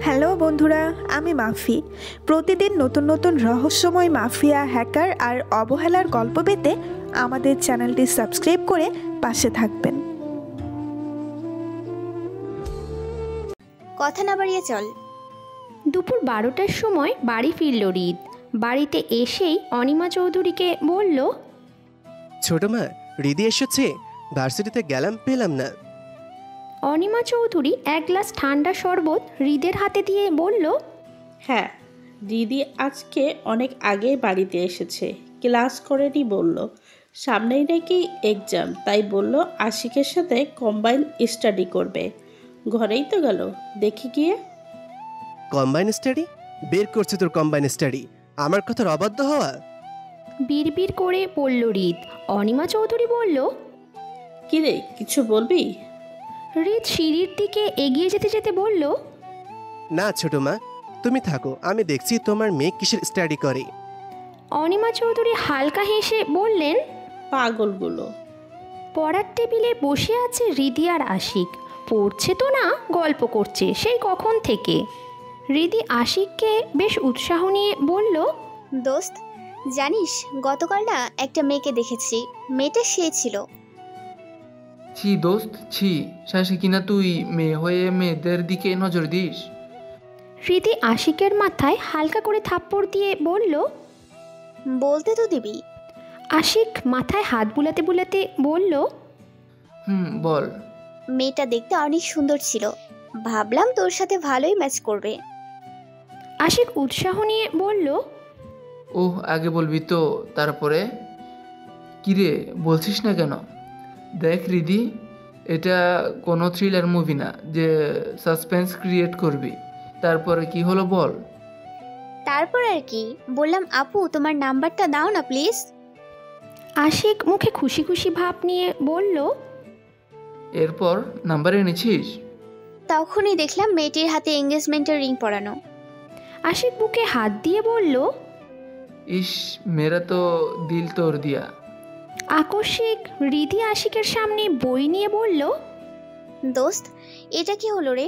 Hello বন্ধুরা, আমি মাফি। প্রতিদিন নতুন নতুন রহস্যময় মাফিয়া, হ্যাকার আর অবহেলার গল্প পেতে আমাদের চ্যানেলটি সাবস্ক্রাইব করে পাশে থাকবেন। কথা না বাড়িয়ে চল। দুপুর 12টার সময় বাড়ি ফিরল হৃদ। বাড়িতে এসেই অনিমা চৌধুরীকে বলল, ছোট মা, হৃদি এসেছে? ভার্সিটিতে গেলাম, পেলাম না। অনিমা চৌধুরী এক গ্লাস ঠান্ডা শরবত হৃদের হাতে দিয়ে বলল, হ্যাঁ, দিদি আজকে অনেক আগে বাড়িতে এসেছে, ক্লাস করেনি বলল। সামনেই নাকি এক্সাম, তাই বলল আশিকের সাথে কম্বাইন স্টাডি করবে। ঘরেই তো গেল, দেখি গিয়ে। Combine study? বের করছে তোর কম্বাইন স্টাডি? আমার কথার অবাধ্য হওয়া? বিড়বিড় করে পড়ল হৃদ। অনিমা চৌধুরী বলল, কিরে, কিছু বলবি? হৃদ সিঁড়ির দিকে এগিয়ে যেতে যেতে বলল, না ছোট মা, তুমি থাকো, আমি দেখছি তোমার মেয়ে কিসের স্টাডি করে। অনিমা চৌধুরী হালকা হেসে বললেন, পাগলগুলো। পড়ার টেবিলে বসে আছে হৃদি আর আশিক। পড়ছে তো না, গল্প করছে সেই কখন থেকে। হৃদি আশিককে বেশ উৎসাহ নিয়ে বলল, দোস্ত, জানিস গতকাল না একটা মেয়েকে দেখেছি, মেয়েটা সে ছিল। ছি দোস্ত, ছি। শাসে কিনা তুই মেয়ে হয়ে মেয়েদের দিকে নজর দিস? হৃদি আশিকের মাথায় হালকা করে থাপ্পড় দিয়ে বলল, বলতে তো দিবি। আশিক মাথায় হাত বুলাতে বুলাতে বলল, বল। মেয়েটা দেখতে অনেক সুন্দর ছিল, ভাবলাম তোর সাথে ভালোই ম্যাচ করবে। আশিক উৎসাহ নিয়ে বলল, ওহ, আগে বলবি তো, তারপরে। কিরে, বলছিস না কেন? দেখ হৃদি, এটা কোনো থ্রিলার মুভি না যে সাসপেন্স ক্রিয়েট করবি। তারপরে কি হলো বল। তারপর আর কি, বললাম আপু তোমার নাম্বারটা দাও না প্লিজ। আশিক মুখে খুশি খুশি ভাব নিয়ে বলল, এরপর নাম্বার এনেছিস? তখনই দেখলাম মেয়েটির হাতে এঙ্গেজমেন্টের রিং পরানো। আশিক বুকে হাত দিয়ে বলল, ইস, মেরা তো দিল তোর দিয়া। আকস্মিক হৃদি আশিকের সামনে বই নিয়ে বলল, দোস্ত, এটা কি হলো রে?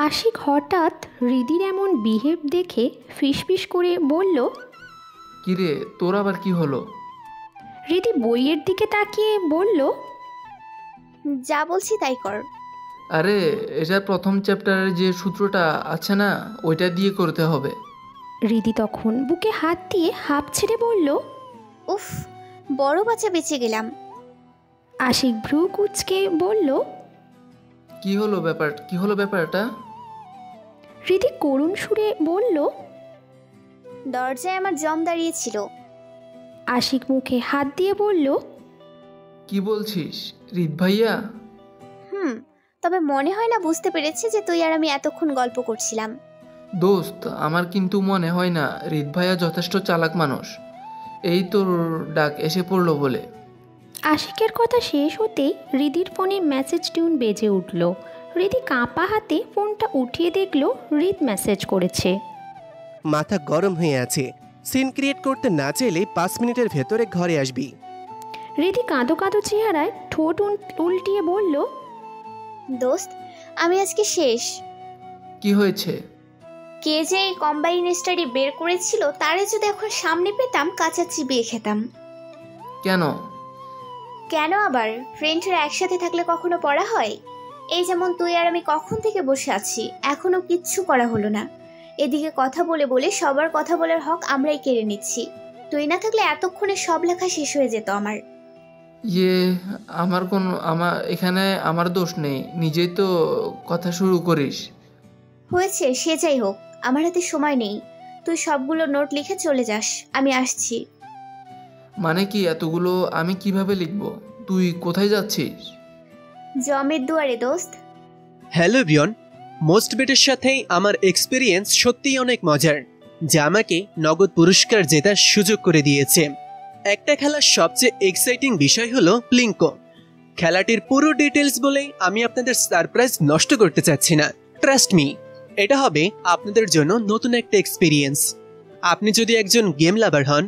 আশিক হঠাৎ হৃদির এমন বিহেভ দেখে ফিসফিস করে বলল, কিরে, তোর আবার কি হলো? হৃদি বইয়ের দিকে তাকিয়ে বলল, যা বলছি তাই কর। আরে, এটা প্রথম চ্যাপ্টারের যে সূত্রটা আছে না, ওইটা দিয়ে করতে হবে। হৃদি তখন বুকে হাত দিয়ে হাঁপ ছেড়ে বলল, উফ, বড় বাচ্চা বেঁচে গেলাম। আশিক ভ্রু কুঁচকে বলল, কি হলো ব্যাপারটা? হৃদি করুণ সুরে বলল, দরজায় আমার জম দাঁড়িয়েছিল। আশিক মুখে হাত দিয়ে বলল, কি বলছিস হৃদ ভাইয়া? তবে মনে হয় না বুঝতে পেরেছি যে তুই আর আমি এতক্ষণ গল্প করছিলাম। দোস্ত, আমার কিন্তু মনে হয় না হৃদ ভাইয়া যথেষ্ট চালাক মানুষ। এই তোর ডাক এসে পড়লো বলে। আশিকের কথা শেষ হতেই হৃদির ফোনে মেসেজ টিউন বেজে উঠল। হৃদি কাঁপা হাতে ফোনটা উঠিয়ে দেখল হৃদ মেসেজ করেছে। মাথা গরম হয়ে আছে, সিন ক্রিয়েট করতে না চাইলে 5 মিনিটের ভেতরে ঘরে আসবি। হৃদি কাঁদো কাঁদো চেহারায় ঠোঁট উল্টিয়ে বলল, দোস্ত, আমি আজকে শেষ। কি হয়েছে? কে যে এই কম্বাইন স্টাডি বের করেছিল, তারে যদি এখন সামনে পেতাম কাঁচা চিবিয়ে খেতাম। কেন আবার? ফ্রেন্ডরা একসাথে থাকলে কখনো পড়া হয়? এই যেমন তুই আর আমি কখন থেকে বসে আছি, এখনো কিচ্ছু করা হলো না। এদিকে কথা বলে বলে সবার কথা বলার হক আমরাই কেড়ে নিচ্ছি। তুই না থাকলে এতক্ষণে সব লেখা শেষ হয়ে যেত আমার। এখানে আমার দোষ নেই, নিজেই তো কথা শুরু করিস। হয়েছে, সে যাই হোক, আমার হাতে সময় নেই। তুই সবগুলো নোট লিখে চলে যাস, আমি আসছি। মানে কি এতগুলো আমি কিভাবে লিখব? তুই কোথায় যাচ্ছিস? জমের দুয়ারে দোস্ত। হ্যালো এভরিওয়ান, মোস্ট বেটের সাথে আমার এক্সপিরিয়েন্স সত্যিই অনেক মজার, যা আমাকে নগদ পুরস্কার জেতার সুযোগ করে দিয়েছে। একটা খেলার সবচেয়ে এক্সাইটিং বিষয় হলো প্লিঙ্কো। খেলাটির পুরো ডিটেলস বলে আমি আপনাদের সারপ্রাইজ নষ্ট করতে চাচ্ছি না। ট্রাস্ট মি, এটা হবে আপনাদের জন্য নতুন একটা এক্সপিরিয়েন্স। আপনি যদি একজন গেম লাভার হন,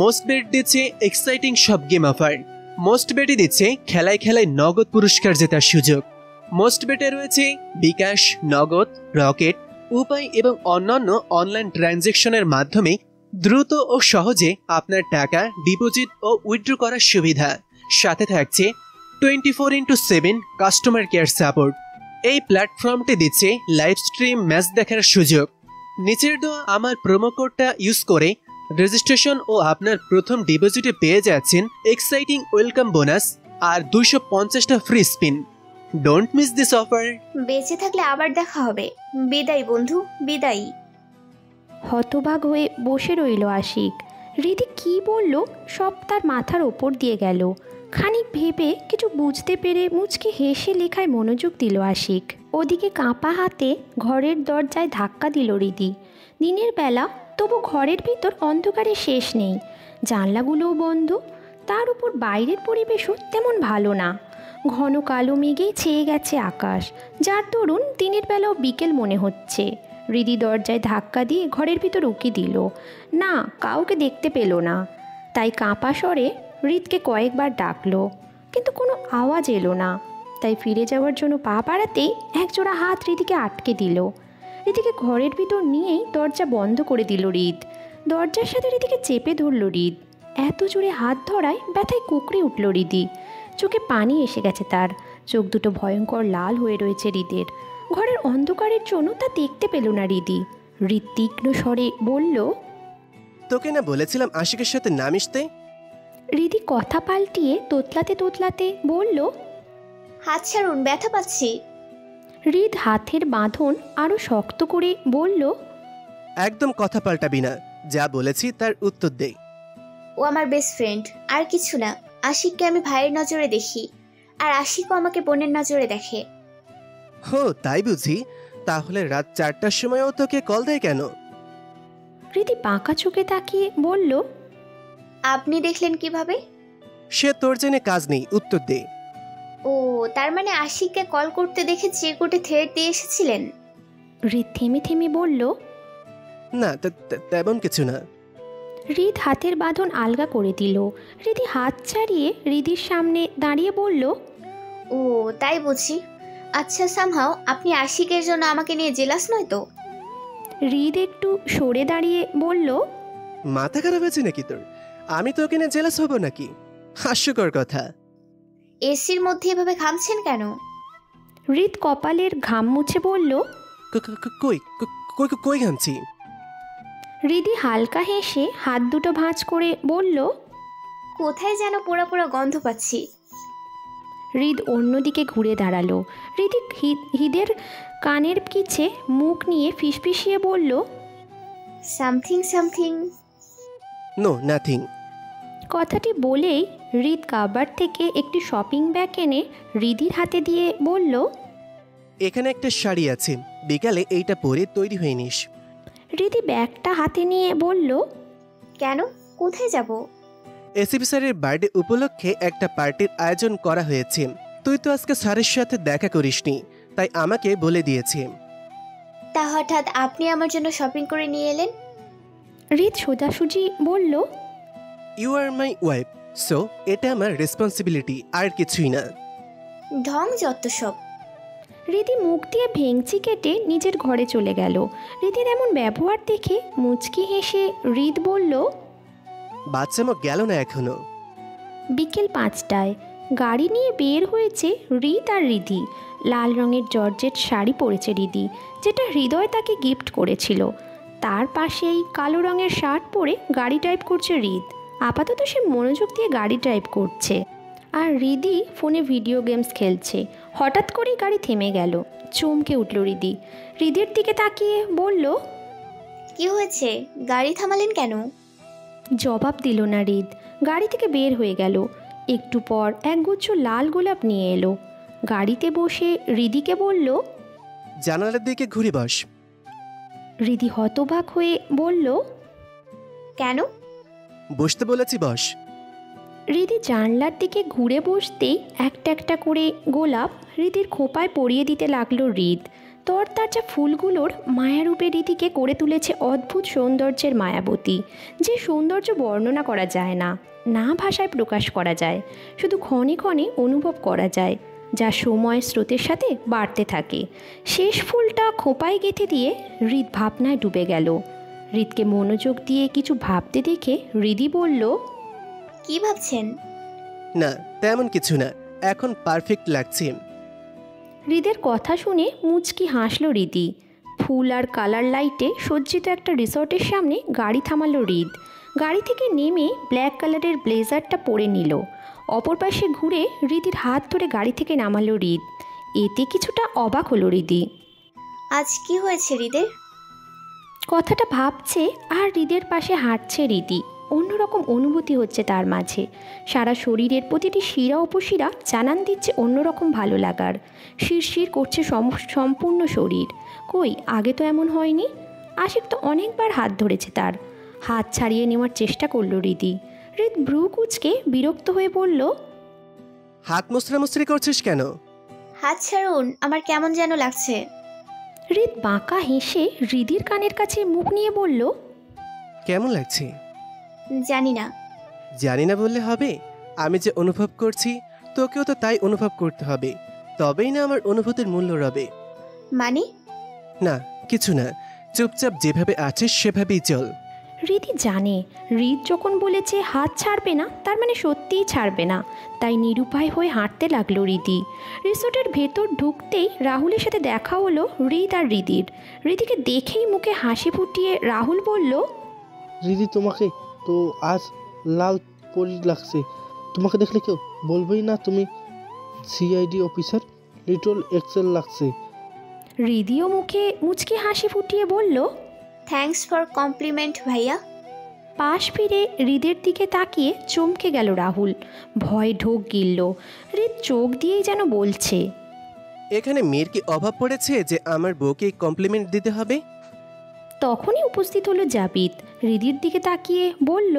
মোস্ট বেট দিচ্ছে এক্সাইটিং সব গেম অফার। মোস্ট বেটই দিচ্ছে খেলায় খেলায় নগদ পুরস্কার জেতার সুযোগ। মোস্ট বেটে রয়েছে বিকাশ, নগদ, রকেট, উপায় এবং অন্যান্য অনলাইন ট্রানজ্যাকশনের মাধ্যমে দ্রুত ও সহজে আপনার টাকা ডিপোজিট ও উইথড্র করার সুবিধা। সাথে থাকছে 24/7 কাস্টমার কেয়ার সাপোর্ট। এই প্ল্যাটফর্মটি দিচ্ছে লাইভ স্ট্রিম ম্যাচ দেখার সুযোগ। নিচের দেওয়া আমার প্রোমো কোডটা ইউজ করে রেজিস্ট্রেশন ও আপনার প্রথম ডিপোজিটে পেয়ে যাচ্ছেন এক্সাইটিং ওয়েলকাম বোনাস আর 250টা free spin. Don't miss this offer. বেঁচে থাকলে আবার দেখা হবে। বিদায় বন্ধু, বিদায়। হতবাক হয়ে বসে রইল আশিক। হৃদি কি বলল সব তার মাথার ওপর দিয়ে গেল। খানিক ভেবে কিছু বুঝতে পেরে মুচকি হেসে লেখায় মনোযোগ দিল আশিক। ওদিকে কাঁপা হাতে ঘরের দরজায় ধাক্কা দিল হৃদি। দিনের বেলা, তবু ঘরের ভিতর অন্ধকারে শেষ নেই। জানলাগুলোও বন্ধ, তার উপর বাইরের পরিবেশও তেমন ভালো না। ঘন কালো মেঘেই ছেয়ে গেছে আকাশ, যার দরুন দিনের বেলাও বিকেল মনে হচ্ছে। হৃদি দরজায় ধাক্কা দিয়ে ঘরের ভিতর উকি দিল। না, কাউকে দেখতে পেল না। তাই কাঁপা স্বরে হৃদকে কয়েকবার ডাকলো, কিন্তু কোনো আওয়াজ এলো না। তাই ফিরে যাওয়ার জন্য পা বাড়াতেই একজোড়া হাত হৃদিকে আটকে দিল। হৃদিকে ঘরের ভিতর নিয়েই দরজা বন্ধ করে দিল হৃদ। দরজার সাথে হৃদিকে চেপে ধরল হৃদ। এত জোরে হাত ধরায় ব্যথায় কুকড়ে উঠল হৃদি। চোখে পানি এসে গেছে তার। চোখ দুটো ভয়ঙ্কর লাল হয়ে রয়েছে হৃদের। ঘরের অন্ধকারের জন্য তা দেখতে পেল না হৃদি। হৃদ তীক্ষ্ণ স্বরে বলল, তোকে না বলেছিলাম আশিকের সাথে না মিশতে? হৃদি কথা পাল্টিয়ে তোতলাতে তোতলাতে বলল, হাত ছাড়ুন, ব্যথা পাচ্ছি। হৃদ হাতের বাঁধন আরও শক্ত করে বলল, একদম কথা পাল্টাবি না, যা বলেছি তার উত্তর দে। ও আমার বেস্ট ফ্রেন্ড, আর কিছু না। আশিককে আমি ভাইয়ের নজরে দেখি, আর আশিকও আমাকে বোনের নজরে দেখে। হো, তাই বুঝি? তাহলে রাত 4টার সময়ও তোকে কল দেয় কেন? হৃদি বাঁকা চোখে তাকিয়ে বলল, আপনি দেখলেন কিভাবে? সে তোর জেনে কাজ নেই, উত্তর দে। ও, তার মানে আশিককে কল করতে দেখে চিরকুটে থ্রেড দিয়ে এসেছিলেন? হৃদ থেমে থেমে বলল, না, তেমন কিছু না। হৃদ হাতের বাঁধন আলগা করে দিল। হৃদি হাত ছাড়িয়ে হৃদির সামনে দাঁড়িয়ে বলল, ও, তাই বুঝি। আচ্ছা, সামহাও আপনি আশিকের জন্য আমাকে নিয়ে জেলাস নয় তো? হৃদ একটু সরে দাঁড়িয়ে বলল, মাথা খারাপ আছে নাকি তোর? আমি তোকে না জেলাস হব নাকি? হাস্যকর কথা। এসির মধ্যে এভাবে ঘামছেন কেন? হৃদ কপালের ঘাম মুছে বলল, কই কই কই ঘামছি? হৃদি হালকা হেসে হাত দুটো ভাঁজ করে বলল, কোথায় যেন পোড়া পোড়া গন্ধ পাচ্ছি। হৃদ অন্যদিকে ঘুরে দাঁড়ালো। হৃদের কানের কিছে মুখ নিয়ে ফিসফিসিয়ে বলল, সামথিং সামথিং। No, nothing. কথাটি বলেই হৃদ কাবার থেকে একটি শপিং ব্যাগ এনে হৃদির হাতে দিয়ে বলল, এখানে একটা শাড়ি আছে, বিকালে এইটা পরে তৈরি হয়ে নিস। হৃদি ব্যাগটা হাতে নিয়ে বলল, কেন, কোথায় যাব? এসিপি স্যারের বার্থডে উপলক্ষে একটা পার্টির আয়োজন করা হয়েছে। তুই তো আজকে স্যারের সাথে দেখা করিসনি, তাই আমাকে বলে দিয়েছে। তা হঠাৎ আপনি আমার জন্য শপিং করে নিয়ে এলেন? হৃদ সোজাসুজি বলল, you are my wife, so এটা আমার রেসপন্সিবিলিটি, আর কিছুই না। ঢং যত সব। হৃদি মুখ দিয়ে ভেঙচি কেটে নিজের ঘরে চলে গেল। হৃদির এমন ব্যবহার দেখে মুচকি হেসে হৃদ বলল, বাচ্চা মুখ গেল না এখনো। বিকেল 5টায় গাড়ি নিয়ে বের হয়েছে হৃদ আর হৃদি। লাল রঙের জর্জেট শাড়ি পরেছে হৃদি, যেটা হৃদয় তাকে গিফট করেছিল। তার পাশেই কালো রঙের শার্ট পরে গাড়ি ড্রাইভ করছে হৃদ। আপাতত সে মনোযোগ দিয়ে গাড়ি ড্রাইভ করছে, আর হৃদি ফোনে ভিডিও গেমস খেলছে। হঠাৎ করেই গাড়ি থেমে গেল। চমকে উঠল হৃদি। হৃদের দিকে তাকিয়ে বলল, কি হয়েছে, গাড়ি থামালেন কেন? জবাব দিল না হৃদ। গাড়ি থেকে বের হয়ে গেল। একটু পর একগুচ্ছ লাল গোলাপ নিয়ে এলো। গাড়িতে বসে হৃদিকে বলল, জানালার দিকে ঘুরে বস। হৃদি হতবাক হয়ে বলল, কেন? বসতে বলেছি, বস। হৃদি জানলার দিকে ঘুরে বসতেই একটা একটা করে গোলাপ হৃদির খোপায় পরিয়ে দিতে লাগলো হৃদ। তরতাজা ফুলগুলোর মায়ারূপে হৃদিকে করে তুলেছে অদ্ভুত সৌন্দর্যের মায়াবতী, যে সৌন্দর্য বর্ণনা করা যায় না, না ভাষায় প্রকাশ করা যায়, শুধু ক্ষণে ক্ষণে অনুভব করা যায়। যা সময়ের স্রোতের সাথে বাড়তে থাকে। শেষ ফুলটা খোঁপায় গেঁথে দিয়ে হৃদ ভাবনায় ডুবে গেল। হৃদকে মনোযোগ দিয়ে কিছু ভাবতে দেখে হৃদি বলল, কি ভাবছেন? না তেমন কিছু না, এখন পারফেক্ট লাগছে। হৃদের কথা শুনে মুচকি হাসল হৃদি। ফুল আর কালার লাইটে সজ্জিত একটা রিসর্টের সামনে গাড়ি থামালো হৃদ। গাড়ি থেকে নেমে ব্ল্যাক কালারের ব্লেজারটা পরে নিল। অপর পাশে ঘুরে হৃদির হাত ধরে গাড়ি থেকে নামালো হৃদ। এতে কিছুটা অবাক হলো হৃদি। আজ কি হয়েছে হৃদের? কথাটা ভাবছে আর হৃদের পাশে হাঁটছে হৃদি। অন্যরকম অনুভূতি হচ্ছে তার মাঝে। সারা শরীরের প্রতিটি শিরা উপশিরা জানান দিচ্ছে অন্যরকম ভালো লাগার। শিরশির করছে সম্পূর্ণ শরীর। কই আগে তো এমন হয়নি। আশিক তো অনেকবার হাত ধরেছে তার। হাত ছাড়িয়ে নেওয়ার চেষ্টা করলো হৃদি। হৃদ ভ্রু কুচকে বিরক্ত হয়ে বলল, হাত মুচড়ামুচড়ি করছিস কেন? হাত ছাড়ুন, আমার কেমন যেন লাগছে। হৃদ বাঁকা হেসে হৃদির কানের কাছে মুখ নিয়ে বলল, কেমন লাগছে? জানি না। জানি না বললে হবে? আমি যে অনুভব করছি তোকেও তো তাই অনুভব করতে হবে, তবেই না আমার অনুভূতির মূল্য রবে। মানে? না কিছু না, চুপচাপ যেভাবে আছিস সেভাবেই চল। হৃদি জানে হৃদ যখন বলেছে হাত ছাড়বে না তার মানে সত্যিই ছাড়বে না। তাই নিরুপায় হয়ে হাঁটতে লাগলো হৃদি। রিসোর্টের ভেতর ঢুকতেই রাহুলের সাথে দেখা হলো হৃদ আর হৃদির। হৃদিকে দেখেই মুখে হাসি ফুটিয়ে রাহুল বলল, রিদি তোমাকে তো আজ লাল পরি লাগছে। তোমাকে দেখলে কেউ বলবেই না তুমি সিআইডি অফিসার। লিটল এক্সেল লাগছে। হৃদিও মুখে মুচকি হাসি ফুটিয়ে বলল, থ্যাঙ্কস ফর কমপ্লিমেন্ট ভাইয়া। পাশ ফিরে হৃদের দিকে তাকিয়ে চমকে গেল রাহুল। ভয় ঢোক গিলল। হৃদ চোখ দিয়েই যেন বলছে, এখানে মেয়ের কি অভাব পড়েছে যে আমার বউকে কমপ্লিমেন্ট দিতে হবে? তখনই উপস্থিত হলো জাবিদ। হৃদির দিকে তাকিয়ে বলল,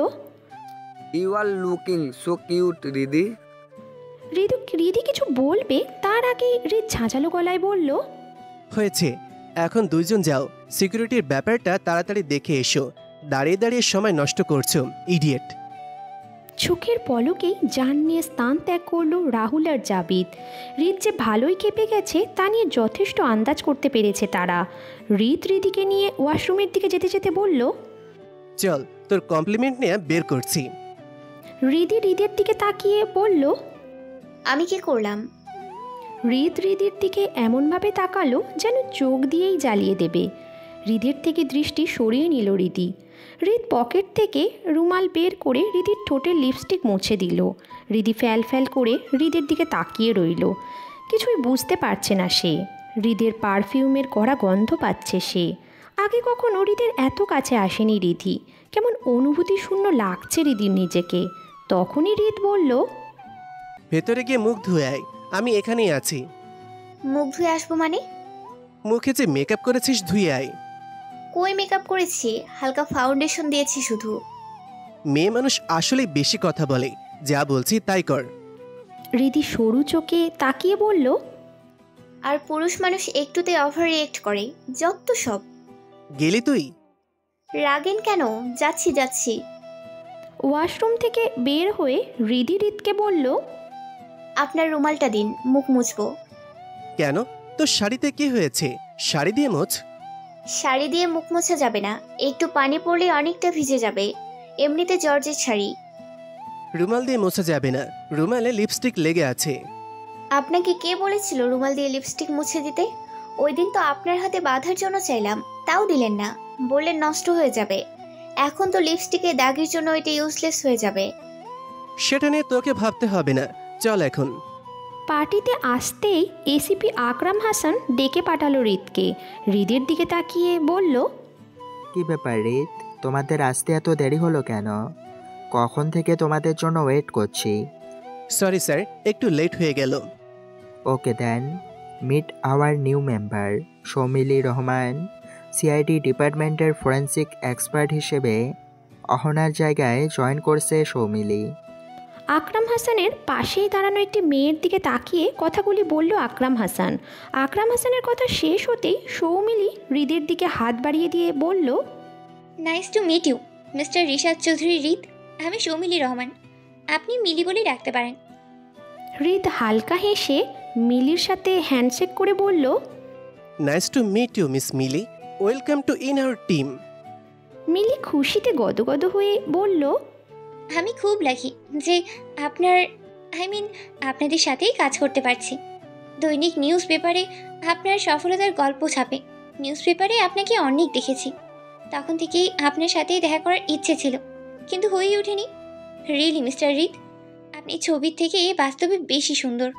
you are looking so cute Hridi. Hridi কিছু বলবে তার আগেই হৃদ ঝাঁঝালো গলায় বলল, হয়েছে, এখন দুইজন যাও, সিকিউরিটির ব্যাপারটা তাড়াতাড়ি দেখে এসো। দাঁড়িয়ে দাঁড়িয়ে সময় নষ্ট করছো, ইডিয়েট। চোখের পলকেই জান নিয়ে স্থান ত্যাগ করলো রাহুল আর জাবিদ। হৃদ যে ভালোই খেপে গেছে তা নিয়ে যথেষ্ট আন্দাজ করতে পেরেছে তারা। হৃদিকে নিয়ে ওয়াশরুমের দিকে যেতে যেতে বলল, চল তোর কমপ্লিমেন্ট নিয়ে বের করছি। হৃদের দিকে তাকিয়ে বলল, আমি কি করলাম? হৃদির দিকে এমনভাবে তাকালো যেন চোখ দিয়েই জ্বালিয়ে দেবে। হৃদের থেকে দৃষ্টি সরিয়ে নিল হৃদি। হৃদ পকেট থেকে রুমাল বের করে হৃদির ঠোঁটের লিপস্টিক মুছে দিল। হৃদি ফ্যাল ফ্যাল করে হৃদের দিকে তাকিয়ে রইল। কিছুই বুঝতে পারছে না সে। হৃদের পারফিউমের কড়া গন্ধ পাচ্ছে সে। আগে কখনো হৃদের এত কাছে আসেনি হৃদি। কেমন অনুভূতি শূন্য লাগছে হৃদির নিজেকে। তখনই হৃদ বলল, ভেতরে গিয়ে মুখ ধুয়ে আয়, আমি এখানেই আছি। মুখ ধুয়ে আসবো মানে? মুখে যে মেকআপ করেছিস ধুয়ে আয়। কই মেকআপ করেছি? হালকা ফাউন্ডেশন দিয়েছি শুধু। মেয়ে মানুষ আসলেই বেশি কথা বলে, যা বলছি তাই কর। হৃদি সরু চোখে তাকিয়ে বলল, আর পুরুষ মানুষ একটুতে ওভার রিয়েক্ট করে, যত সব। গেলি তুই? রাগেন কেন? যাচ্ছি। ওয়াশরুম থেকে বের হয়ে হৃদকে বলল, আপনার রুমালটা দিন, মুখ মুছবো। কেন, তোর শাড়িতে কি হয়েছে? শাড়ি দিয়ে মোছ। শাড়ি দিয়ে মুখ মোছা যাবে না, একটু পানি পড়লে অনেকটা ভিজে যাবে। এমনিতে জর্জের শাড়ি। রুমাল দিয়ে মোছা যাবে না, রুমালে লিপস্টিক লেগে আছে। আপনাকে কে বলেছিল রুমাল দিয়ে লিপস্টিক মুছে দিতে? ওই দিন তো আপনার হাতে বাঁধার জন্য চাইলাম, তাও দিলেন না, বললেন নষ্ট হয়ে যাবে। এখন তো লিপস্টিকে দাগের জন্য এটা ইউজলেস হয়ে যাবে। সেটা নিয়ে তোকে ভাবতে হবে না, চল এখন। পার্টিতে আসতেই এসিপি আকরাম হাসান ডেকে পাঠালো হৃদকে। হৃদের দিকে তাকিয়ে বলল, কি ব্যাপার হৃদ, তোমাদের আসতে এত দেরি হলো কেন? কখন থেকে তোমাদের জন্য ওয়েট করছি। সরি স্যার, একটু লেট হয়ে গেল। Okay then, meet our new member Soumili Rahman. CID ডিপার্টমেন্টের ফরেন্সিক এক্সপার্ট হিসেবে অহনার জায়গায় জয়েন করছে সৌমিলি। আকরাম হাসানের পাশেই দাঁড়ানো একটি মেয়ের দিকে তাকিয়ে কথাগুলি বলল আকরাম হাসান। আকরাম হাসানের কথা শেষ হতেই সৌমিলি হৃদের দিকে হাত বাড়িয়ে দিয়ে বলল, nice to meet you mister Rishad Chowdhury Hrid. আমি সৌমিলি রহমান, আপনি মিলি বলেই ডাকতে পারেন। হৃদ হালকা হেসে মিলির সাথে হ্যান্ডশেক করে বলল, nice to meet you miss Mili, welcome to in our team. Mili খুশিতে গদগদ হয়ে বলল, আমি খুব লাকি যে আপনাদের সাথেই কাজ করতে পারছি। দৈনিক নিউজ পেপারে আপনার সফলতার গল্প ছাপে। নিউজ পেপারে আপনাকে অনেক দেখেছি, তখন থেকেই আপনার সাথেই দেখা করার ইচ্ছে ছিল, কিন্তু হয়ে ওঠেনি। রিয়েলি মিস্টার হৃদ, আপনি ছবির থেকে বাস্তবে বেশি সুন্দর।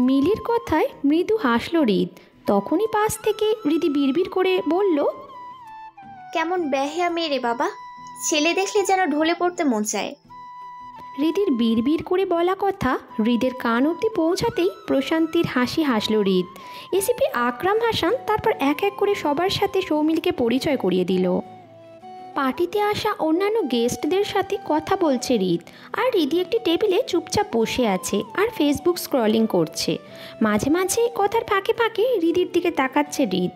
মিলির কথায় মৃদু হাসল হৃদ। তখনই পাশ থেকে হৃদি বিড়বিড় করে বলল, কেমন বেহায়া মেয়ে রে বাবা, ছেলে দেখলে যেন ঢলে পড়তে মন চায়। হৃদির বিড়বিড় করে বলা কথা হৃদের কান অবধি পৌঁছাতেই প্রশান্তির হাসি হাসল হৃদ। এসিপি আকরাম হাসান তারপর এক এক করে সবার সাথে সৌমিলকে পরিচয় করিয়ে দিল। পার্টিতে আসা অন্যান্য গেস্টদের সাথে কথা বলছে হৃদ, আর হৃদি একটি টেবিলে চুপচাপ বসে আছে আর ফেসবুক স্ক্রলিং করছে। মাঝে মাঝে কথার ফাঁকে ফাঁকে হৃদির দিকে তাকাচ্ছে হৃদ।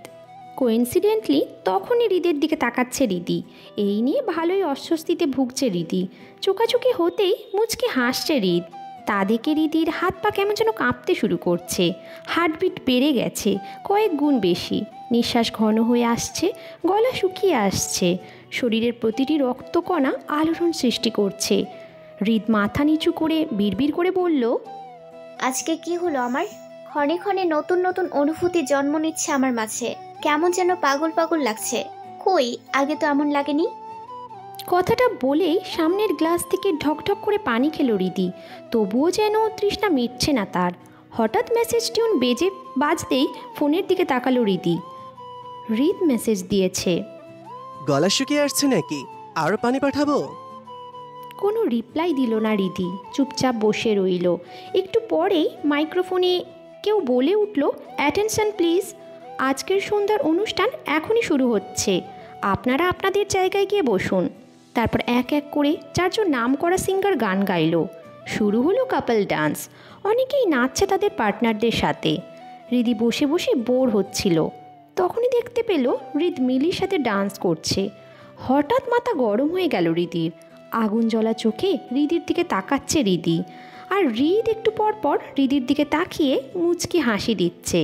কোইন্সিডেন্টলি তখনই হৃদের দিকে তাকাচ্ছে হৃদি। এই নিয়ে ভালোই অস্বস্তিতে ভুগছে হৃদি। চোকাচুকি হতেই মুচকে হাসছে হৃদ। তা দেখে হৃদির হাত পা কেমন যেন কাঁপতে শুরু করছে। হার্টবিট বেড়ে গেছে কয়েক গুণ বেশি। নিঃশ্বাস ঘন হয়ে আসছে, গলা শুকিয়ে আসছে, শরীরের প্রতিটি রক্তকণা আলোড়ন সৃষ্টি করছে। হৃদ মাথা নিচু করে বিড়বিড় করে বলল, আজকে কি হলো আমার? ক্ষণে ক্ষণে নতুন নতুন অনুভূতি জন্ম নিচ্ছে আমার মাঝে, কেমন যেন পাগল পাগল লাগছে। কই, আগে তো এমন লাগেনি। কথাটা বলেই সামনের গ্লাস থেকে ঢকঢক করে পানি খেলো হৃদি। তবুও যেন তৃষ্ণা মিটছে না তার। হঠাৎ মেসেজ টিউন বাজতেই ফোনের দিকে তাকালো হৃদি। হৃদ মেসেজ দিয়েছে, গলা শুকিয়ে আসছে নাকি, আরও পানি পাঠাবো? কোনো রিপ্লাই দিল না হৃদি, চুপচাপ বসে রইল। একটু পরেই মাইক্রোফোনে কেউ বলে উঠল, অ্যাটেনশন প্লিজ, আজকের সন্ধ্যার অনুষ্ঠান এখনই শুরু হচ্ছে, আপনারা আপনাদের জায়গায় গিয়ে বসুন। তারপর এক এক করে চারজন নাম করা সিঙ্গার গান গাইল। শুরু হলো কাপল ডান্স। অনেকেই নাচছে তাদের পার্টনারদের সাথে। হৃদি বসে বসে বোর হচ্ছিল। তখনই দেখতে পেল হৃদ মিলির সাথে ডান্স করছে। হঠাৎ মাথা গরম হয়ে গেল হৃদির। আগুন জ্বলা চোখে হৃদির দিকে তাকাচ্ছে হৃদি, আর হৃদ একটু পর পর হৃদির দিকে তাকিয়ে মুচকি হাসি দিচ্ছে।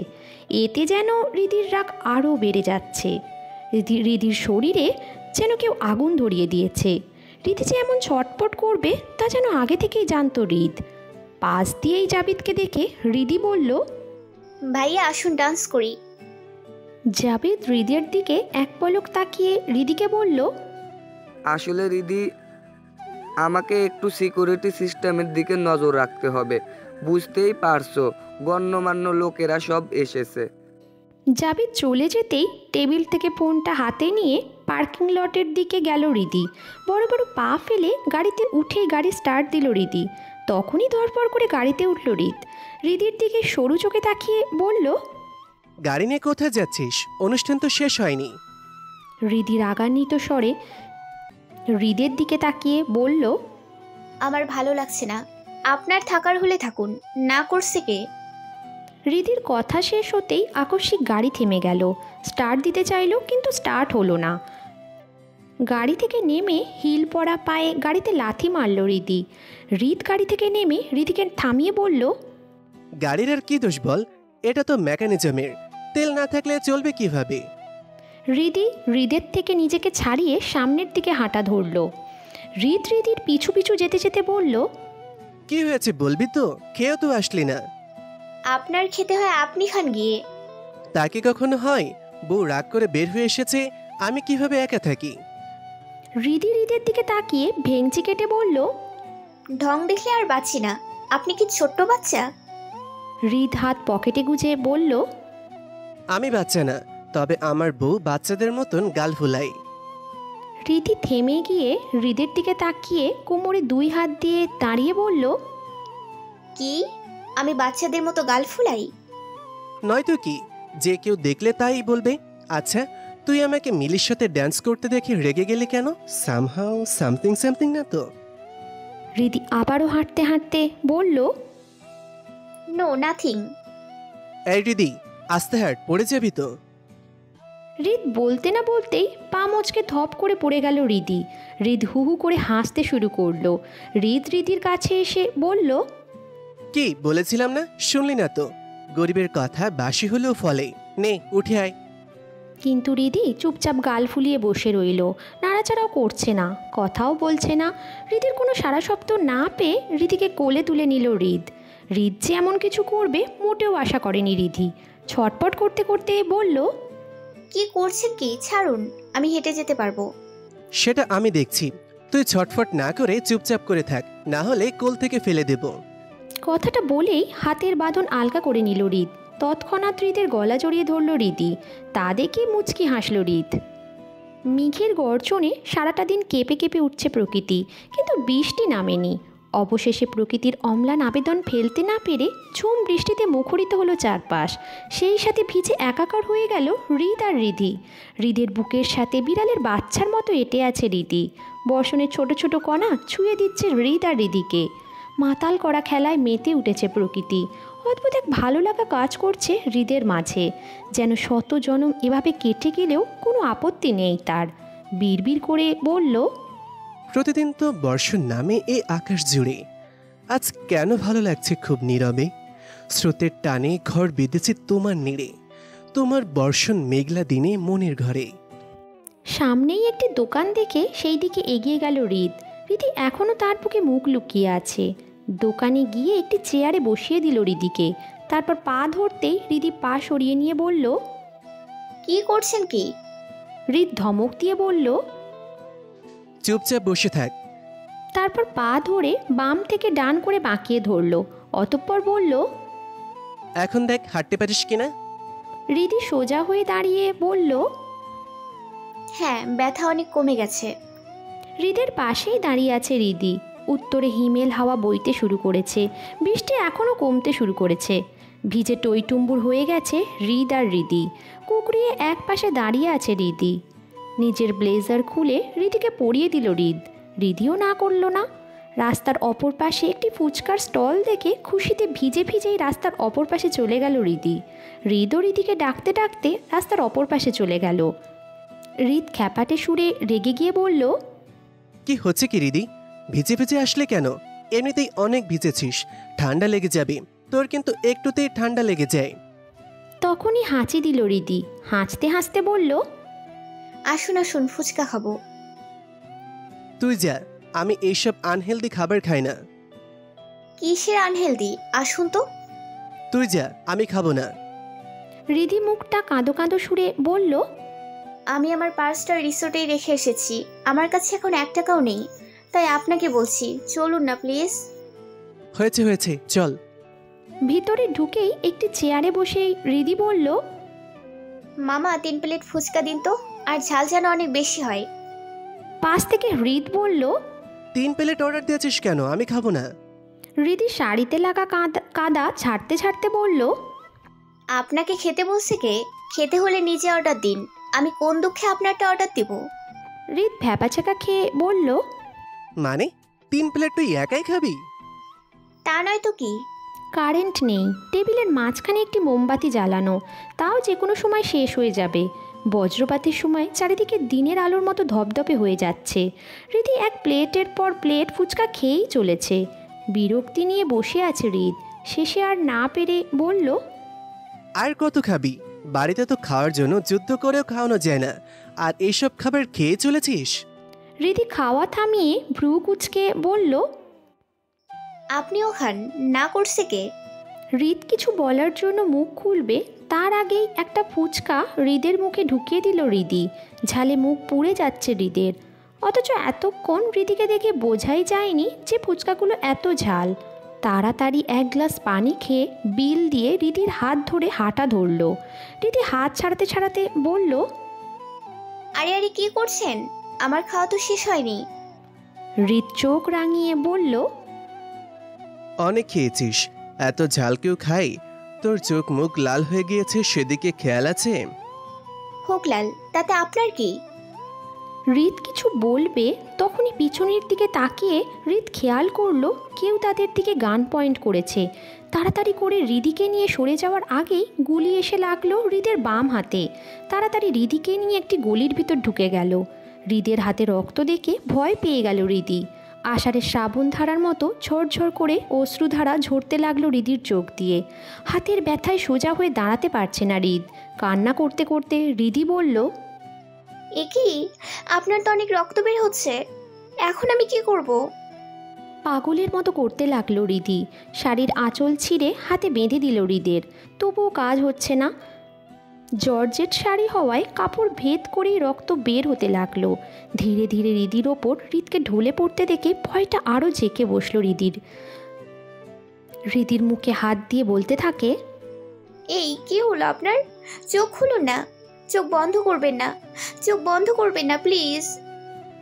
এতে যেন হৃদির রাগ আরও বেড়ে যাচ্ছে। হৃদির শরীরে যেন কেউ আগুন ধরিয়ে দিয়েছে। হৃদি যে এমন ছটপট করবে তা যেন আগে থেকেই জানতো হৃদ। পাশ দিয়েই জাবিদকে দেখে হৃদি বলল, ভাইয়া আসুন ডান্স করি। জাবিদ হৃদের দিকে এক পলক তাকিয়ে হৃদিকে বলল, আসলে রিদি, আমাকে একটু সিকিউরিটি সিস্টেমের দিকে নজর রাখতে হবে। বুঝতেই পারছো, গণ্যমান্য লোকেরা সব এসেছে। জাবিদ চলে যেতেই টেবিল থেকে ফোনটা হাতে নিয়ে পার্কিং লটের দিকে গেল হৃদি। বড় বড় পা ফেলে গাড়িতে উঠেই গাড়ি স্টার্ট দিল হৃদি। তখনই ধরপড় করে গাড়িতে উঠল হৃদ। হৃদির দিকে সরু চোখে তাকিয়ে বলল, গাড়ি নিয়ে কোথায় যাচ্ছিস? অনুষ্ঠান তো শেষ হয়নি। হৃদি রাগান্বিত স্বরে হৃদের দিকে তাকিয়ে বলল, আমার ভালো লাগছে না, আপনার থাকার হলে থাকুন, না করছে কে? হৃদির কথা শেষ হতেই আকস্মিক গাড়ি থেমে গেল। স্টার্ট দিতে চাইল কিন্তু স্টার্ট হলো না। গাড়ি থেকে নেমে হিল পরা পায়ে গাড়িতে লাথি মারল হৃদি। হৃদ গাড়ি থেকে নেমে হৃদিকে থামিয়ে বলল, গাড়ির আর কি দোষ বল, এটা তো মেকানিজমের, তেল না থাকলে চলবে কিভাবে? হৃদের থেকে নিজেকে ছাড়িয়ে সামনের দিকে হাঁটা ধরল। হৃদির পিছু পিছু যেতে যেতে বলল, কি হয়েছে বলবি তো? খেয়েও তো আসলি না। আপনার খেতে হয়, আপনি খান গিয়ে। তা কি কখনো হয়? বউ রাগ করে বের হয়ে এসেছে, আমি কিভাবে একা থাকি? হৃদের দিকে তাকিয়ে ভেঙচি কেটে বলল, ঢং দেখলে আর বাঁচি না, আপনি কি ছোট্ট বাচ্চা? হৃদ হাত পকেটে গুজে বলল, আমি বাচ্চা না, তবে আমার বউ বাচ্চাদের মতন গাল ফুলাই। হৃদি থেমে গিয়ে হৃদের দিকে তাকিয়ে কোমরে দুই হাত দিয়ে দাঁড়িয়ে বলল, কি আমি বাচ্চাদের মতো গাল ফুলাই? নয়তো কি, যে কেউ দেখলে তাই বলবে। আচ্ছা, তুই আমাকে মিলির সাথে ড্যান্স করতে দেখে রেগে গেলি কেন? সামহাউ সামথিং না তো? হৃদি আবারও হাঁটতে হাঁটতে বলল, নো নাথিং। এই হৃদি, আস্তে হাঁট, পড়ে যাবি তো। হৃদ বলতে না বলতেই পা মচকে ধপ করে পড়ে গেল হৃদি। হৃদ হু হু করে হাসতে শুরু করলো। হৃদির কাছে এসে বলল, কি বলেছিলাম না, শুনলি না তো? গরিবের কথা বাসি হলেও ফলে। নে উঠে আয়। কিন্তু রিদি চুপচাপ গাল ফুলিয়ে বসে রইল, নাড়াচাড়াও করছে না, কথাও বলছে না। হৃদের কোনো সারা শব্দ না পেয়ে রিদিকে কোলে তুলে নিল হৃদ। হৃদ যে এমন কিছু করবে মোটেও আশা করেনি রিধি। ছটপট করতে করতে বলল, কি করছেন কি? ছাড়ুন, আমি হেঁটে যেতে পারবো। সেটা আমি দেখছি। তুই ছটফট না করে চুপচাপ করে থাক, না হলে কোল থেকে ফেলে দেব। কথাটা বলেই হাতের বাঁধন আলগা করে নিল হৃদ। তৎক্ষণাৎ হৃদের গলা জড়িয়ে ধরল রিদি। তা দেখে মুচকি হাসল হৃদ। মেঘের গর্জনে সারাটা দিন কেঁপে কেঁপে উঠছে প্রকৃতি, কিন্তু বৃষ্টি নামেনি। অবশেষে প্রকৃতির অম্লান আবেদন ফেলতে না পেরে ঝুম বৃষ্টিতে মুখরিত হলো চারপাশ। সেই সাথে ভিজে একাকার হয়ে গেল হৃদ আর রিধি। হৃদের বুকের সাথে বিড়ালের বাচ্চার মতো এঁটে আছে রিদি। বর্ষণের ছোট ছোট কণা ছুঁয়ে দিচ্ছে হৃদ আর রিদিকে। মাতাল করা খেলায় মেতে উঠেছে প্রকৃতি। অদ্ভুত এক ভালো লাগা কাজ করছে হৃদের মাঝে, যেন শত জনম এভাবে কেটে গেলেও কোনো আপত্তি নেই তার। বিড়বিড় করে বলল, প্রতিদিন তো বর্ষণ নামে এই আকাশ জুড়ে, আজ কেন ভালো লাগছে খুব নীরবে। স্রোতের টানে ঘর বেঁধেছে তোমার নীড়ে, তোমার বর্ষণ মেঘলা দিনে মনের ঘরে। সামনেই একটি দোকান দেখে সেই দিকে এগিয়ে গেল হৃদ। রিদি এখনও তার বুকে মুখ লুকিয়ে আছে। দোকানে গিয়ে একটি চেয়ারে বসিয়ে দিল রিদিকে। তারপর পা ধরতেই রিদি পা সরিয়ে নিয়ে বলল, কি করছেন কি? হৃদ ধমক দিয়ে বলল, চুপচাপ বসে থাক। তারপর পা ধরে বাম থেকে ডান করে বাঁকিয়ে ধরল। অতঃপর বলল, এখন দেখ হাঁটতে পারিস কিনা। রিদি সোজা হয়ে দাঁড়িয়ে বলল, হ্যাঁ, ব্যথা অনেক কমে গেছে। হৃদের পাশেই দাঁড়িয়ে আছে রিদি। উত্তরে হিমেল হাওয়া বইতে শুরু করেছে। বৃষ্টি এখনও কমতে শুরু করেছে। ভিজে টইটুম্বুর হয়ে গেছে হৃদ আর রিদি। কুকড়িয়ে এক পাশে দাঁড়িয়ে আছে রিদি। নিজের ব্লেজার খুলে রিদিকে পরিয়ে দিল হৃদ। রিদিও না করল না। রাস্তার অপর পাশে একটি ফুচকার স্টল দেখে খুশিতে ভিজে ভিজেই রাস্তার অপর পাশে চলে গেল রিদি। হৃদও রিদিকে ডাকতে ডাকতে রাস্তার অপর পাশে চলে গেল। হৃদ খ্যাপাটে সুরে রেগে গিয়ে বলল, কি হচ্ছে কি রিদি? ভিজে ভিজে আসলে কেন? এমনিতেই অনেক ভিজেছিস, ঠান্ডা লেগে যাবে। তোর কিন্তু একটুতেই ঠান্ডা লেগে যায়। তখনই হাঁচি দিল রিদি। হাসতে হাসতে বলল, আসুন আসুন, ফুচকা খাবো। তুই যা, আমি এইসব আনহেলদি খাবার খাই না। কিসের আনহেলদি? আসুন তো। তুই যা, আমি খাবো না। রিদি মুখটা কাঁদো কাঁদো সুরে বলল, আমি আমার পার্সটা রিসোর্টেই রেখে এসেছি। আমার কাছে এখন 1 টাকাও নেই, তাই আপনাকে বলছি চলুন না প্লিজ। হয়েছে হয়েছে, চল। ভিতরে ঢুকেই একটি চেয়ারে বসেই রিদি বলল, মামা 3 প্লেট ফুচকা দিন তো, আর ঝাল যেন অনেক বেশি হয়। পাশ থেকে হৃদ বলল, 3 প্লেট অর্ডার দিয়েছিস কেন? আমি খাবো না। রিদি শাড়িতে লাগা কাদা ছাড়তে ছাড়তে বলল, আপনাকে খেতে বলছে কে? খেতে হলে নিজে অর্ডার দিন। আমি কোন দুঃখে আপনারটা অর্ডার দিব? হৃদ ভ্যাপাচাকা খেয়ে বলল, মানে 3 প্লেট তুই একাই খাবি? তা নয় তো কি। কারেন্ট নেই। টেবিলের মাঝখানে একটি মোমবাতি জ্বালানো, তাও যে কোনো সময় শেষ হয়ে যাবে। বজ্রপাতের সময় চারিদিকে দিনের আলোর মতো ধপধপে হয়ে যাচ্ছে। হৃদি এক প্লেটের পর প্লেট ফুচকা খেয়েই চলেছে। বিরক্তি নিয়ে বসে আছে হৃদ। শেষে আর না পেরে বলল, আর কত খাবি? বাড়িতে তো খাওয়ার জন্য যুদ্ধ করেও খাওয়ানো যায় না, আর এইসব খাবার খেয়ে চলেছিস? হৃদি খাওয়া থামিয়ে ভ্রু কুচকে বলল, আপনিও খান, না করছে কে? হৃদ কিছু বলার জন্য মুখ খুলবে তার আগেই একটা ফুচকা হৃদের মুখে ঢুকিয়ে দিল রিদি। ঝালে মুখ পুড়ে যাচ্ছে হৃদের। অথচ এতক্ষণ হৃদিকে দেখে বোঝাই যায়নি যে ফুচকাগুলো এত ঝাল। তাড়াতাড়ি 1 গ্লাস পানি খেয়ে বিল দিয়ে রিদির হাত ধরে হাঁটা ধরল। রিদি হাত ছাড়াতে ছাড়াতে বলল, আরে আরে কি করছেন? আমার খাওয়া তো শেষ হয়নি। হৃদ চোখ রাঙিয়ে বলল, অনেক খেয়েছিস, এত ঝাল কেউ খাই? তোর চোখ মুখ লাল হয়ে গিয়েছে, সেদিকে খেয়াল আছে? হোক লাল, তাতে আপনার কি? হৃদ কিছু বলবে তখনই পিছনের দিকে তাকিয়ে হৃদ খেয়াল করলো কেউ তাদের দিকে গান পয়েন্ট করেছে। তাড়াতাড়ি করে রিদিকে নিয়ে সরে যাওয়ার আগেই গুলি এসে লাগলো হৃদের বাম হাতে। তাড়াতাড়ি রিদিকে নিয়ে একটি গলির ভিতর ঢুকে গেল। হৃদের হাতে রক্ত দেখে ভয় পেয়ে গেল রিদি। আষাঢ়ের শ্রাবণ ধারার মতো ঝরঝর করে অশ্রুধারা ঝরতে লাগলো হৃদির চোখ দিয়ে। হাতের ব্যথায় সোজা হয়ে দাঁড়াতে পারছে না হৃদ। কান্না করতে করতে হৃদি বলল, এ কি, আপনার তো অনেক রক্ত বের হচ্ছে, এখন আমি কি করব? পাগলের মতো করতে লাগলো হৃদি। শাড়ির আঁচল ছিঁড়ে হাতে বেঁধে দিল হৃদের, তবুও কাজ হচ্ছে না। জর্জেট শাড়ি হওয়ায় কাপড় ভেদ করেই রক্ত বের হতে লাগলো। ধীরে ধীরে হৃদির ওপর হৃদকে ঢলে পড়তে দেখে ভয়টা আরও জেঁকে বসলো হৃদির। হৃদির মুখে হাত দিয়ে বলতে থাকে, এই কি হলো আপনার? চোখ খুলুন না, চোখ বন্ধ করবেন না, চোখ বন্ধ করবেন না প্লিজ।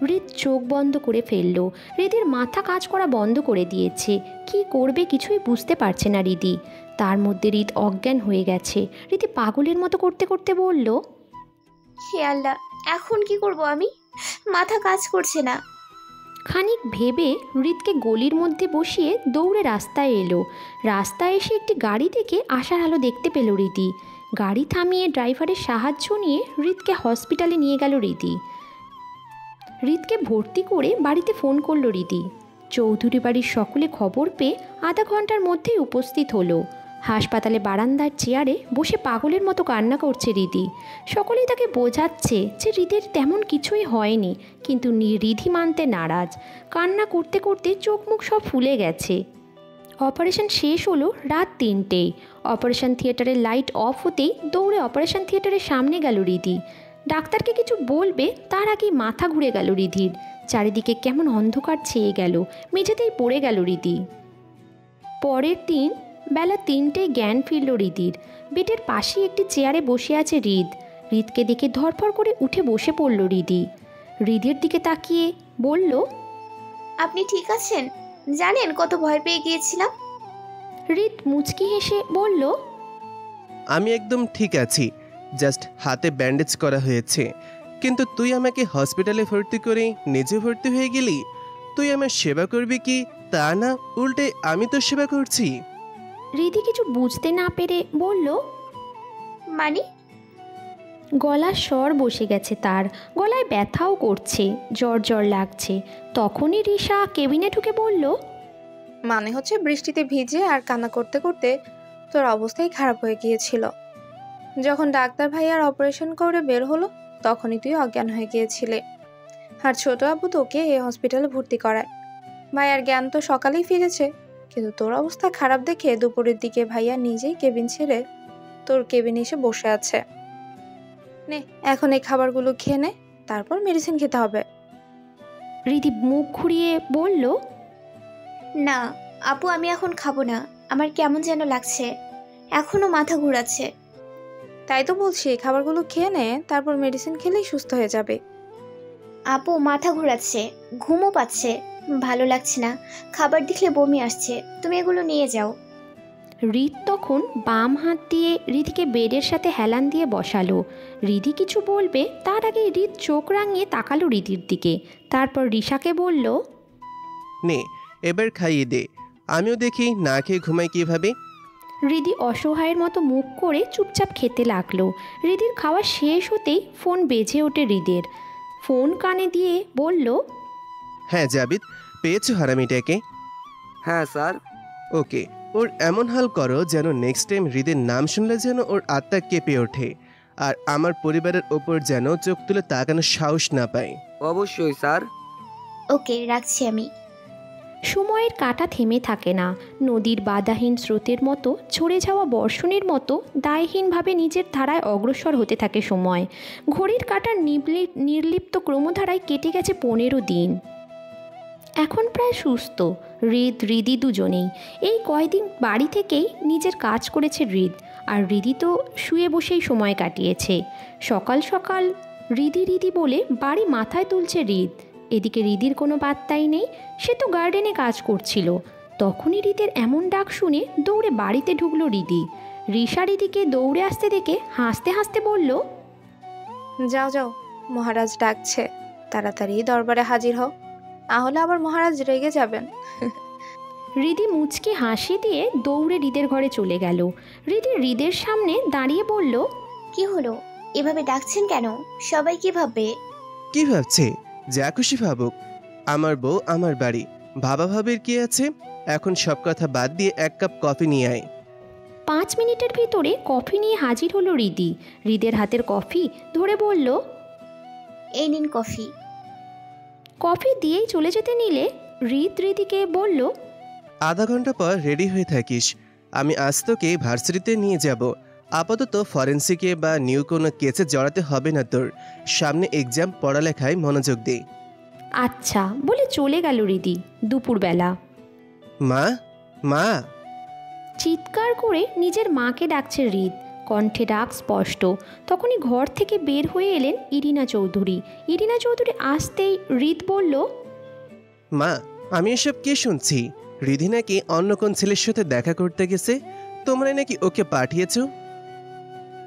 হৃদ চোখ বন্ধ করে ফেলল। হৃদির মাথা কাজ করা বন্ধ করে দিয়েছে। কি করবে কিছুই বুঝতে পারছে না হৃদি। তার মধ্যে হৃদ অজ্ঞান হয়ে গেছে। হৃদি পাগলের মতো করতে করতে বলল, হে আল্লাহ, এখন কি করব আমি? মাথা কাজ করছে না। খানিক ভেবে হৃদকে গলির মধ্যে বসিয়ে দৌড়ে রাস্তায় এলো। রাস্তায় এসে একটি গাড়ি দেখে আশার আলো দেখতে পেল হৃদি। গাড়ি থামিয়ে ড্রাইভারের সাহায্য নিয়ে হৃদকে হসপিটালে নিয়ে গেল হৃদি। হৃদকে ভর্তি করে বাড়িতে ফোন করলো হৃদি। চৌধুরী বাড়ির সকলে খবর পেয়ে আধা ঘন্টার মধ্যেই উপস্থিত হলো। হাসপাতালে বারান্দার চেয়ারে বসে পাগলের মতো কান্না করছে হৃদি। সকলেই তাকে বোঝাচ্ছে যে হৃদের তেমন কিছুই হয়নি, কিন্তু হৃদি মানতে নারাজ। কান্না করতে করতে চোখ মুখ সব ফুলে গেছে। অপারেশন শেষ হলো রাত 3টেয়। অপারেশন থিয়েটারের লাইট অফ হতেই দৌড়ে অপারেশন থিয়েটারের সামনে গেল হৃদি। ডাক্তারকে কিছু বলবে তার আগেই মাথা ঘুরে গেল হৃদির। চারিদিকে কেমন অন্ধকার ছেয়ে গেল, মেঝেতেই পড়ে গেল হৃদি। পরের দিন বেলা 3টেয় জ্ঞান ফিরল হৃদির। বেডের পাশেই একটি চেয়ারে বসে আছে হৃদ। হৃদকে দেখে ধরফর করে উঠে বসে পড়ল হৃদি। হৃদের দিকে তাকিয়ে বলল, আপনি ঠিক আছেন? জানেন কত ভয় পেয়ে গিয়েছিলাম। হৃদ মুচকি হেসে বলল, আমি একদম ঠিক আছি, জাস্ট হাতে ব্যান্ডেজ করা হয়েছে। কিন্তু তুই আমাকে হসপিটালে ভর্তি করে নিজে ভর্তি হয়ে গেলি। তুই আমার সেবা করবি কি তা না, উল্টে আমি তো সেবা করছি। হৃদি কিছু বুঝতে না পেরে বলল, মানে? গলার স্বর বসে গেছে তার, গলায় ব্যথাও করছে, জ্বর জ্বর লাগছে। তখনই রিশা কেবিনে ঢুকে বলল, মানে হচ্ছে বৃষ্টিতে ভিজে আর কান্না করতে করতে তোর অবস্থাই খারাপ হয়ে গিয়েছিল। যখন ডাক্তার ভাইয়ার অপারেশন করে বের হলো তখনই তুই অজ্ঞান হয়ে গিয়েছিলে। আর ছোট আবু তোকে এই হসপিটালে ভর্তি করায়। ভাইয়ার জ্ঞান তো সকালেই ফিরেছে, কিন্তু তোর অবস্থা খারাপ দেখে দুপুরের দিকে ভাইয়া নিজেই কেবিন ছেড়ে তোর কেবিনে এসে বসে আছে। নে এখন এই খাবারগুলো খেয়ে নে, তারপর মেডিসিন খেতে হবে। হৃদি মুখ ঘুরিয়ে বলল, না আপু, আমি এখন খাবো না, আমার কেমন যেন লাগছে, এখনো মাথা ঘোরাচ্ছে। তাই তো বলছি খাবারগুলো খেয়ে নে, তারপর মেডিসিন খেলেই সুস্থ হয়ে যাবে। আপু মাথা ঘোরাচ্ছে, ঘুমও পাচ্ছে, ভালো লাগছে না, খাবার দেখলে বমি আসছে, তুমি এগুলো নিয়ে যাও। হৃদ তখন বাম হাত দিয়ে হৃদিকে বেডের সাথে হেলান দিয়ে বসালো। হৃদি কিছু বলবে তার আগে হৃদ চোখ রাঙিয়ে তাকালো হৃদির দিকে। তারপর রিশাকে বলল, নে এবার খাইয়ে দে, আমিও দেখি না খেয়ে ঘুমাই কিভাবে। হৃদি অসহায়ের মতো মুখ করে চুপচাপ খেতে লাগলো। হৃদির খাওয়া শেষ হতেই ফোন বেজে ওঠে হৃদের। ফোন কানে দিয়ে বলল, হ্যাঁ জাবিদ, পেয়েছো হারামিটাকে? হ্যাঁ স্যার। ওকে, ওর এমন হাল করো যেন নেক্সট টাইম হৃদের নাম শুনলে যেন ওর আত্মা কেঁপে ওঠে, আর আমার পরিবারের ওপর যেন চোখ তুলে তাকানোর সাহস না পায়। অবশ্যই স্যার। ওকে, রাখছি আমি। সময়ের কাঁটা থেমে থাকে না। নদীর বাধাহীন স্রোতের মতো ঝরে যাওয়া বর্ষণের মতো দায়হীনভাবে নিজের ধারায় অগ্রসর হতে থাকে সময়। ঘড়ির কাঁটার নির্লিপ্ত ক্রমধারায় কেটে গেছে 15 দিন। এখন প্রায় সুস্থ হৃদি দুজনেই। এই কয়দিন বাড়ি থেকেই নিজের কাজ করেছে হৃদ, আর হৃদি তো শুয়ে বসেই সময় কাটিয়েছে। সকাল সকাল হৃদি বলে বাড়ি মাথায় তুলছে হৃদ। এদিকে হৃদির কোনো বার্তাই নেই, সে তো গার্ডেনে কাজ করছিল। তখনই হৃদের এমন ডাক শুনে দৌড়ে বাড়িতে ঢুকলো হৃদি। রিশা হৃদিকে দৌড়ে আসতে দেখে হাসতে হাসতে বলল, যাও যাও, মহারাজ ডাকছে, তাড়াতাড়ি দরবারে হাজির হও, তাহলে আবার মহারাজ রেগে যাবেন। হৃদি মুচকি হাসি দিয়ে দৌড়ে হৃদের ঘরে চলে গেল। হৃদের সামনে দাঁড়িয়ে বলল, কি হলো, এভাবে ডাকছেন কেন? সবাই কি ভাববে? কি ভাবছে? যা খুশি ভাবুক, আমার বউ আমার বাড়ি, ভাবা ভাবির কি আছে? এখন সব কথা বাদ দিয়ে 1 কাপ কফি নিয়ে আয়। 5 মিনিটের ভিতরে কফি নিয়ে হাজির হলো রিদি। হৃদের হাতের কফি ধরে বলল, এই নিন কফি। কফি দিয়েই চলে যেতে নিলে হৃদিকে বলল, আধা ঘন্টা পর রেডি হয়ে থাকিস। আমি আজ তোকে ভার্সিটিতে নিয়ে যাব। আপাতত ফরেন্সিকে বা নিউ কোনো কেসে জড়াতে হবে না তোর। সামনে এক্সাম, পড়ালেখায় মনোযোগ দে। আচ্ছা বলে চলে গেল রিদি। দুপুরবেলা মা, মা। চিৎকার করে নিজের মাকে ডাকছে হৃদ। কণ্ঠে ডাক স্পষ্ট। তখনই ঘর থেকে বের হয়ে এলেন ইরিনা চৌধুরী। ইরিনা চৌধুরী আসতেই হৃদ বলল, মা, আমি এসব কি শুনছি? রিধি নাকি অন্য কোন ছেলের সাথে দেখা করতে গেছে, তোমরা নাকি ওকে পাঠিয়েছ?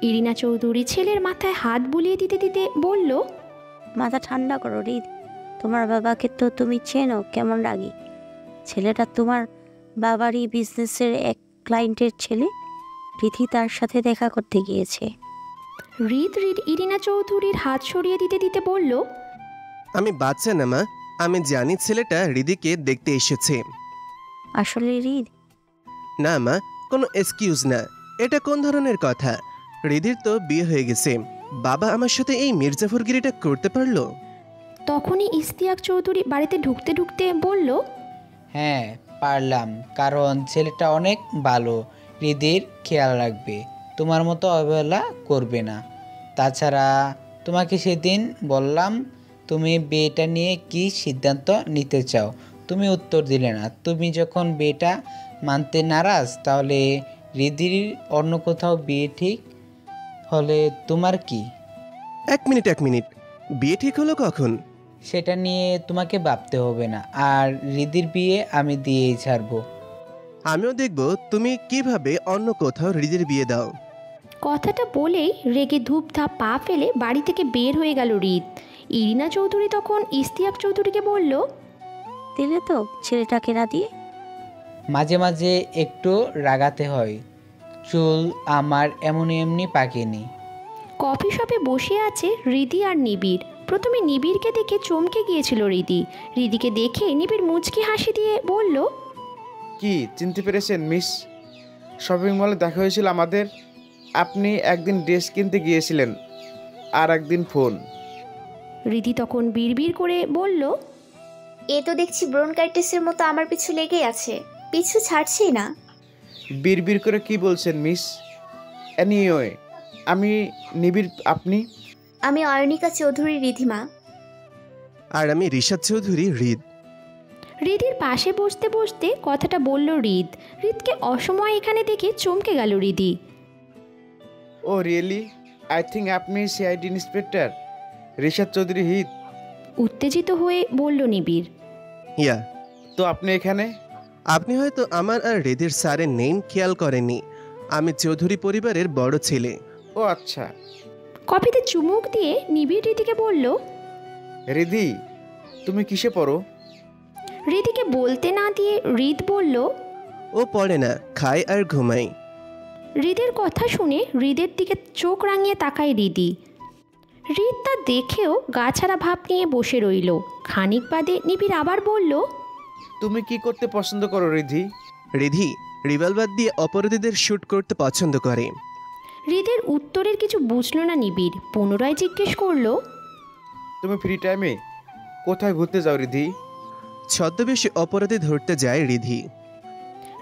ইরিনা চৌধুরী ছেলের মাথায় হাত বুলিয়ে দিতে দিতে বলল, মাথা ঠান্ডা করো হৃদ, তোমার বাবাকে তো তুমি চেনো কেমন রাগী। ছেলেটা তোমার বাবারই বিজনেসের এক ক্লায়েন্টের ছেলে। রিধি তার সাথে দেখা করতে গিয়েছে। হৃদ ইরিনা চৌধুরীর হাত সরিয়ে দিতে দিতে বলল, আমি বাচ্চা না মা, আমি জানি ছেলেটা রিধিকে দেখতে এসেছে। আসলে হৃদ? না মা, কোনো এক্সকিউজ না। এটা কোন ধরনের কথা? রিধির তো বিয়ে হয়ে গেছে, বাবা আমার সাথে এই মির্জাফরগিরিটা করতে পারলো? তখনই ইশতিয়াক চৌধুরী বাড়িতে ঢুকতে ঢুকতে বলল, হ্যাঁ পারলাম, কারণ ছেলেটা অনেক ভালো, হৃদির খেয়াল রাখবে, তোমার মতো অবহেলা করবে না। তাছাড়া তোমাকে সেদিন বললাম তুমি বিয়েটা নিয়ে কি সিদ্ধান্ত নিতে চাও, তুমি উত্তর দিলে না। তুমি যখন বিয়েটা মানতে নারাজ, তাহলে হৃদির অন্য কোথাও বিয়ে ঠিক হলে তোমার কি? এক মিনিট, বিয়ে ঠিক হলো কখন? সেটা নিয়ে তোমাকে ভাবতে হবে না, আর হৃদির বিয়ে আমি দিয়েই ছাড়বো। আমিও দেখব তুমি কিভাবে অন্য কোথাও হৃদির বিয়ে দাও। কথাটা বলেই রেগে ধূপধাপ পা ফেলে বাড়ি থেকে বের হয়ে গেল হৃদ। ইরিনা চৌধুরী তখন ইশতিয়াক চৌধুরীকে বলল, দিলে তো ছেলেটাকে না দিয়ে? মাঝে মাঝে একটু রাগাতে হয়, চুল আমার এমনি পাকেনি। কফি শপে বসে আছে হৃদি আর নিবিড়। প্রথমে নিবিড়কে দেখে চমকে গিয়েছিল হৃদি। হৃদিকে দেখে নিবিড় মুচকি হাসি দিয়ে বলল, কি চিনতে পেরেছেন মিস? শপিং মলে দেখা হয়েছিল আমাদের। আপনি একদিন ড্রেস কিনতে গিয়েছিলেন, আর একদিন ফোন। হৃদি তখন বিড়বিড় করে বলল, এ তো দেখছি ব্রনকাইটিসের মতো আমার পিছু লেগেই আছে, পিছু ছাড়ছেই না। বিড়বিড় করে কি বলছেন মিস? এনিওয়ে, আমি নিবিড়, আপনি? আমি অয়নিকা চৌধুরী রিধিমা। আর আমি ঋষাদ চৌধুরী হৃদ। হৃদির পাশে বসতে বসতে কথাটা বলল হৃদ। হৃদকে অসময় এখানে দেখে চমকে গেল হৃদি। ও রিয়েলি? আই থিঙ্ক আপনি সিআইডি ইন্সপেক্টর ঋষাদ চৌধুরী হৃদ। উত্তেজিত হয়ে বলল নিবিড়। ইয়া। তো আপনি এখানে? আপনি হয়তো আমার আর হৃদির স্যারের নেম খেয়াল করেননি। আমি চৌধুরী পরিবারের বড় ছেলে। ও আচ্ছা। কফিতে চুমুক দিয়ে নিবিড় হৃদিকে বলল, রিধি তুমি কিসে পড়ো? হৃদিকে বলতে না দিয়ে হৃদ বলল, ও পড়ে না, খায় আর ঘুমায়। হৃদের কথা শুনে হৃদের দিকে চোখ রাঙিয়ে তাকায় হৃদি। হৃদ তা দেখেও গাছাড়া ভাব নিয়ে বসে রইল। খানিক বাদে নিবিড় আবার বলল, তুমি কি করতে পছন্দ করো রিধি? রিধি রিভলভার দিয়ে অপরাধীদের শুট করতে পছন্দ করে। হৃদের উত্তরের কিছু বুঝল না নিবিড়। পুনরায় জিজ্ঞেস করলো, তুমি ফ্রি টাইমে কোথায় ঘুরতে যাও রিধি? ছদ্মবেশে অপরাধী ধরতে যায় রিধি।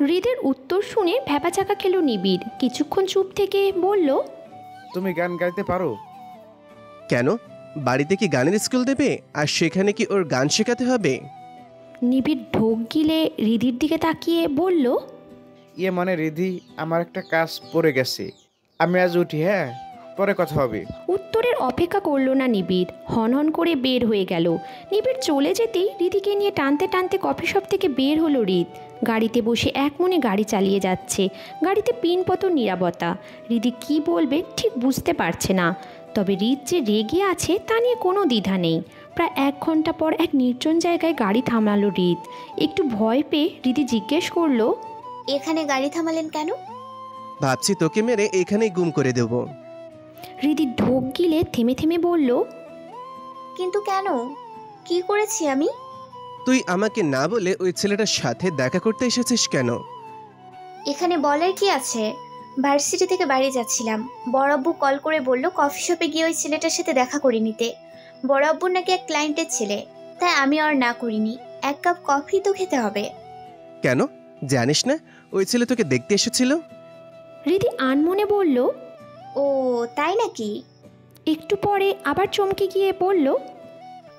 হৃদের উত্তর শুনে ভ্যাপাচাকা খেল নিবিড়। কিছুক্ষণ চুপ থেকে বলল, তুমি গান গাইতে পারো? কেন, বাড়িতে কি গানের স্কুল দেবে, আর সেখানে কি ওর গান শেখাতে হবে? নিবিড় ঢোক গিলে হৃদির দিকে তাকিয়ে বলল, ইয়ে মানে রিধি, আমার একটা কাজ পড়ে গেছে, আমি আজ উঠি, হ্যাঁ পরে কথা হবে। উত্তরের অপেক্ষা করলো না নিবিড়, হনহন করে বের হয়ে গেল। নিবিড় চলে যেতেই হৃদিকে নিয়ে টানতে টানতে কফি শপ থেকে বের হলো হৃদ। গাড়িতে বসে এক মনে গাড়ি চালিয়ে যাচ্ছে। গাড়িতে পিনপতন নিরাপত্তা। হৃদি কি বলবে ঠিক বুঝতে পারছে না। তবে হৃদ যে রেগে আছে তা নিয়ে কোনো দ্বিধা নেই। প্রায় 1 ঘন্টা পর এক নির্জন জায়গায় গাড়ি থামালো হৃদ। একটু ভয় পেয়ে হৃদি জিজ্ঞেস করলো, এখানে গাড়ি থামালেন কেন? ভাবছি তোকে মেরে এখানেই গুম করে দেব। হৃদি ঢোক গিলে থেমে থেমে বলল, কিন্তু কেন? কি করেছি আমি? তুই আমাকে না বলে ওই ছেলেটার সাথে দেখা করতে এসেছিস কেন? এখানে বলার কি আছে? ভার্সিটি থেকে বাড়ি যাচ্ছিলাম, বড় আব্বু কল করে বলল কফি শপে গিয়ে ওই ছেলেটার সাথে দেখা করে নিতে। বড় আব্বুর নাকি এক ক্লায়েন্টের ছেলে, তাই আমি আর না করিনি। এক কাপ কফি তো খেতে হবে। কেন জানিস না ওই ছেলে তোকে দেখতে এসেছিল? রিদি আনমনে বলল, ও তাই নাকি? একটু পরে আবার চমকে গিয়ে বলল,